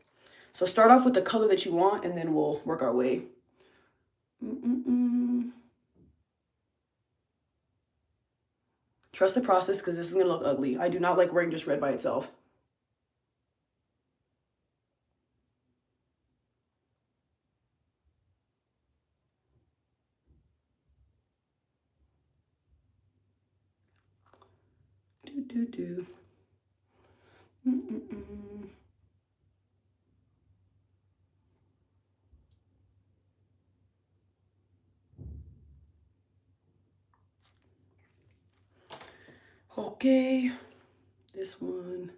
So start off with the color that you want, and then we'll work our way. Trust the process, because this is going to look ugly. I do not like wearing just red by itself. Do. Okay, this one.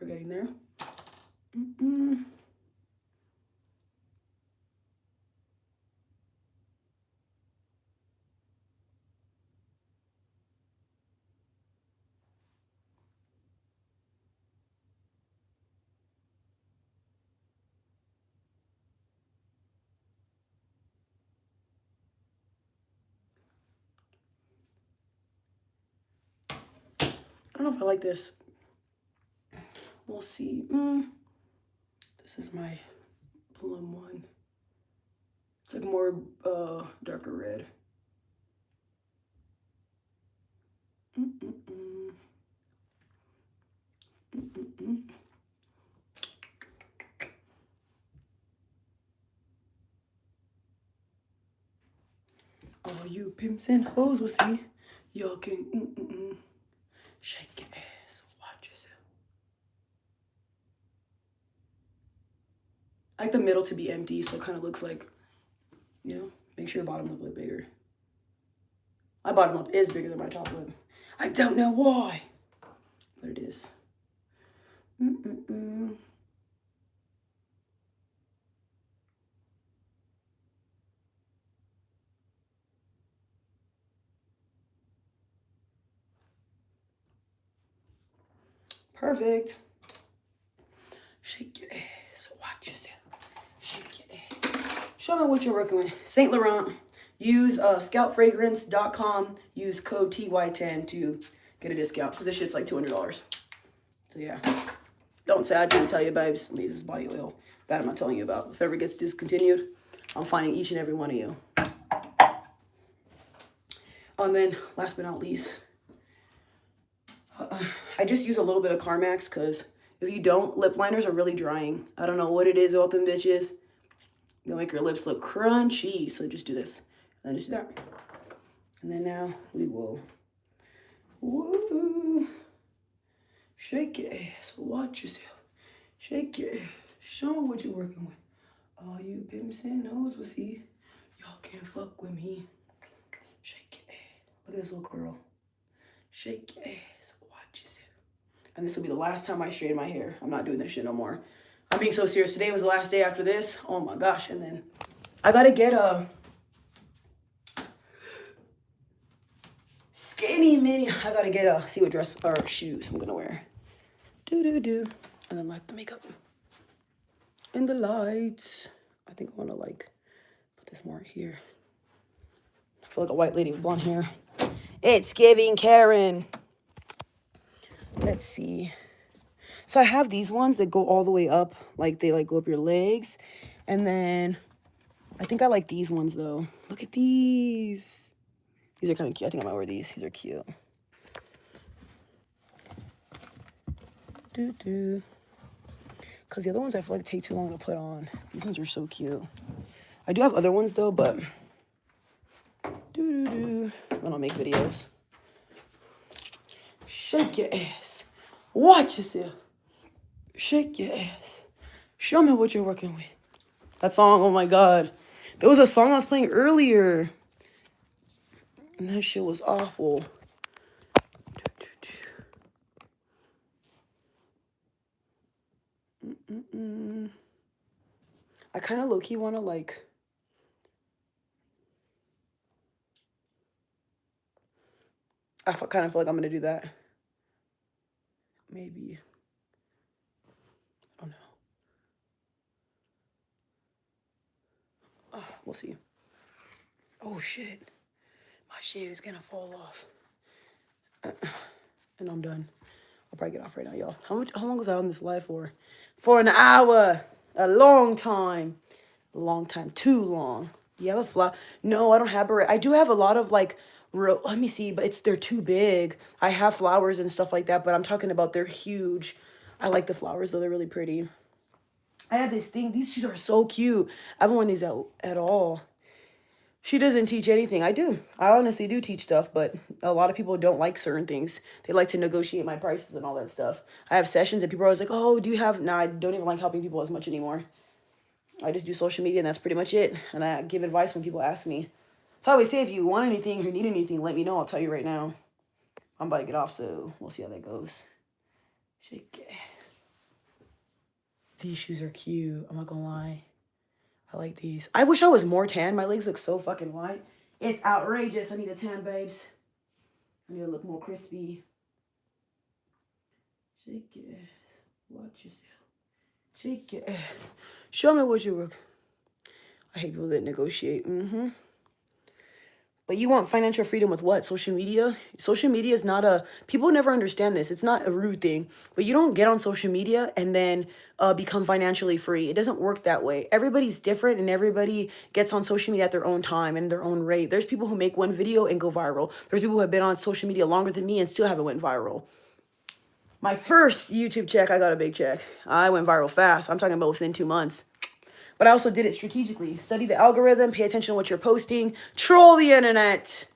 We're getting there. I don't know if I like this. We'll see. This is my plum one. It's like more darker red. All you pimps and hoes will see. Y'all can shake your ass. Watch yourself. I like the middle to be empty, so it kind of looks like, you know, make sure your bottom lip look bigger. My bottom lip is bigger than my top lip. I don't know why, but it is. Perfect. Shake your ass. Watch yourself. Shake your ass. Show me what you're working with. Saint Laurent. Use scoutfragrance.com. Use code TY10 to get a discount because this shit's like $200. So yeah. Don't say I didn't tell you, babes. Let me use this body oil. That I'm not telling you about. If it ever gets discontinued, I'm finding each and every one of you. And then, last but not least, I just use a little bit of Carmex because if you don't, lip liners are really drying. I don't know what it is about them bitches. They'll make your lips look crunchy. So just do this. And then just do that. And then now we will woo, shake your ass. Watch yourself. Shake your ass. Show me what you're working with. All you pimps and hoes will see. Y'all can't fuck with me. Shake your ass. Look at this little girl. Shake your ass. Watch yourself. And this will be the last time I straighten my hair. I'm not doing this shit no more. I'm being so serious. Today was the last day after this. Oh my gosh. And then I gotta get a skinny mini. I gotta get a, see what dress or shoes I'm gonna wear. And then light the makeup. And the lights. I think I wanna like put this more here. I feel like a white lady with blonde hair. It's giving Karen. Let's see. So I have these ones that go all the way up. Like they like go up your legs. And then I think I like these ones though. Look at these. These are kind of cute. I think I might wear these. These are cute. Because the other ones I feel like take too long to put on. These ones are so cute. I do have other ones though, but when I'll make videos. Shake your ass. Watch yourself. Shake your ass. Show me what you're working with. That song, oh my God. There was a song I was playing earlier. And that shit was awful. I kind of low-key want to like... I kind of feel like I'm going to do that. Maybe. I don't know. Oh, we'll see. Oh, shit. My shade is going to fall off. And I'm done. I'll probably get off right now, y'all. How long was I on this live for? For an hour. A long time. A long time. Too long. Do you have a flower? No, I don't have a... I do have a lot of, like... let me see, but they're too big. I have flowers and stuff like that, but I'm talking about they're huge. I like the flowers, though. They're really pretty. I have this thing. These shoes are so cute. I haven't worn these at all. She doesn't teach anything. I do. I honestly do teach stuff, but a lot of people don't like certain things. They like to negotiate my prices and all that stuff. I have sessions and people are always like, oh, do you have... Nah, I don't even like helping people as much anymore. I just do social media and that's pretty much it. And I give advice when people ask me. So I always say, if you want anything or need anything, let me know. I'll tell you right now. I'm about to get off, so we'll see how that goes. Shake it. These shoes are cute. I'm not gonna lie. I like these. I wish I was more tan. My legs look so fucking white. It's outrageous. I need a tan, babes. I need to look more crispy. Shake it. Watch yourself. Shake it. Show me what you work. I hate people that negotiate. But you want financial freedom with what? Social media? Social media is not a... People never understand this. It's not a rude thing. But you don't get on social media and then become financially free. It doesn't work that way. Everybody's different and everybody gets on social media at their own time and their own rate. There's people who make one video and go viral. There's people who have been on social media longer than me and still haven't went viral. My first YouTube check, I got a big check. I went viral fast. I'm talking about within 2 months. But I also did it strategically. Study the algorithm, pay attention to what you're posting, troll the internet.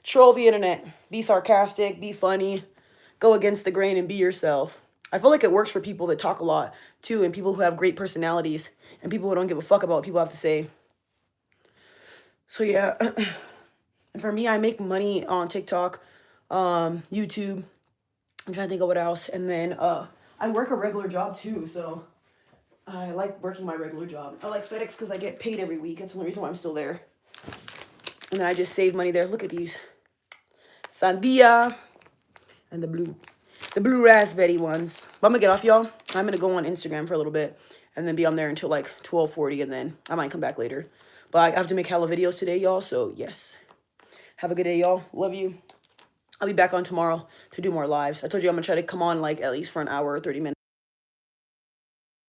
Troll the internet. Be sarcastic, be funny, go against the grain and be yourself. I feel like it works for people that talk a lot too, and people who have great personalities and people who don't give a fuck about what people have to say. So yeah. And for me, I make money on TikTok, YouTube. I'm trying to think of what else. And then I work a regular job too, so... I like working my regular job. I like FedEx because I get paid every week. That's the only reason why I'm still there. And then I just save money there. Look at these. Sandia. And the blue raspberry ones. But I'm going to get off, y'all. I'm going to go on Instagram for a little bit. And then be on there until like 12:40. And then I might come back later. But I have to make hella videos today, y'all. So, yes. Have a good day, y'all. Love you. I'll be back on tomorrow to do more lives. I told you I'm going to try to come on like at least for an hour or 30 minutes.